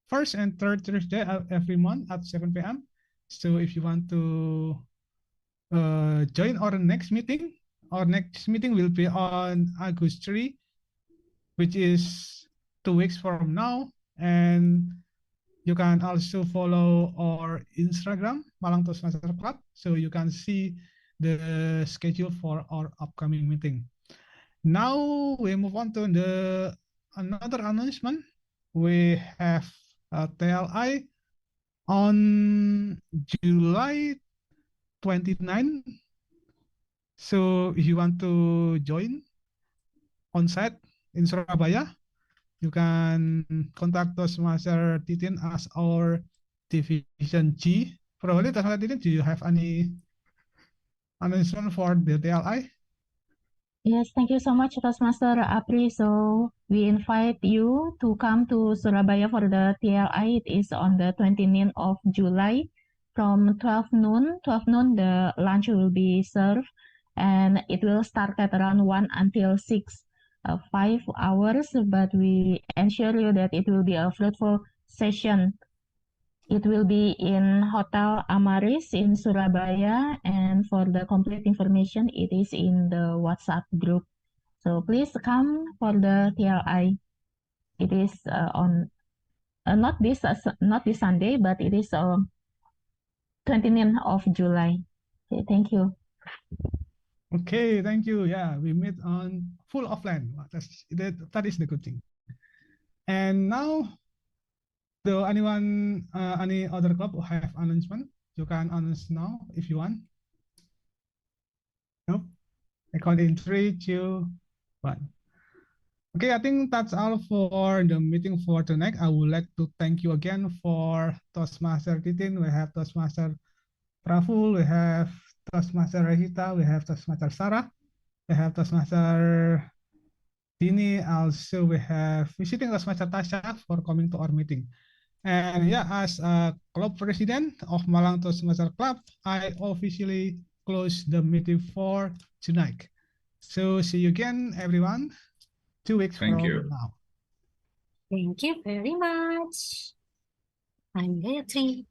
first and third Thursday of every month at 7 p.m. So if you want to join our next meeting will be on August 3, which is 2 weeks from now. And you can also follow our Instagram, Malang Toastmasters Club, so you can see the schedule for our upcoming meeting. Now we move on to another announcement. We have a TLI on July 29. So if you want to join on site in Surabaya, you can contact Toastmaster Titin as our Division G. Probably, Toastmaster Titin, do you have any announcement for the TLI? Yes, thank you so much, Toastmaster Apri. So we invite you to come to Surabaya for the TLI. It is on the 29th of July from 12 noon. 12 noon, the lunch will be served, and it will start at around 1 until 6, 5 hours. But we ensure you that it will be a fruitful session. It will be in Hotel Amaris in Surabaya, and for the complete information, it is in the WhatsApp group. So please come for the TLI. It is on not this Sunday, but it is 29th of July. Okay, thank you. Okay, thank you. Yeah, we meet on full offline. That is the good thing. And now Do anyone, any other club have announcement? You can announce now if you want. Nope. I count in 3, 2, 1. Okay, I think that's all for the meeting for tonight. I would like to thank you again for Toastmaster Titin. We have Toastmaster Praful, we have Toastmaster Rahita, we have Toastmaster Sarah, we have Toastmaster Dini. Also, we have visiting Toastmaster Tasha for coming to our meeting. And yeah, as a club president of Malang Toastmaster Club, I officially close the meeting for tonight. So see you again, everyone, 2 weeks Thank from you. now. Thank you very much. I'm Gayatri.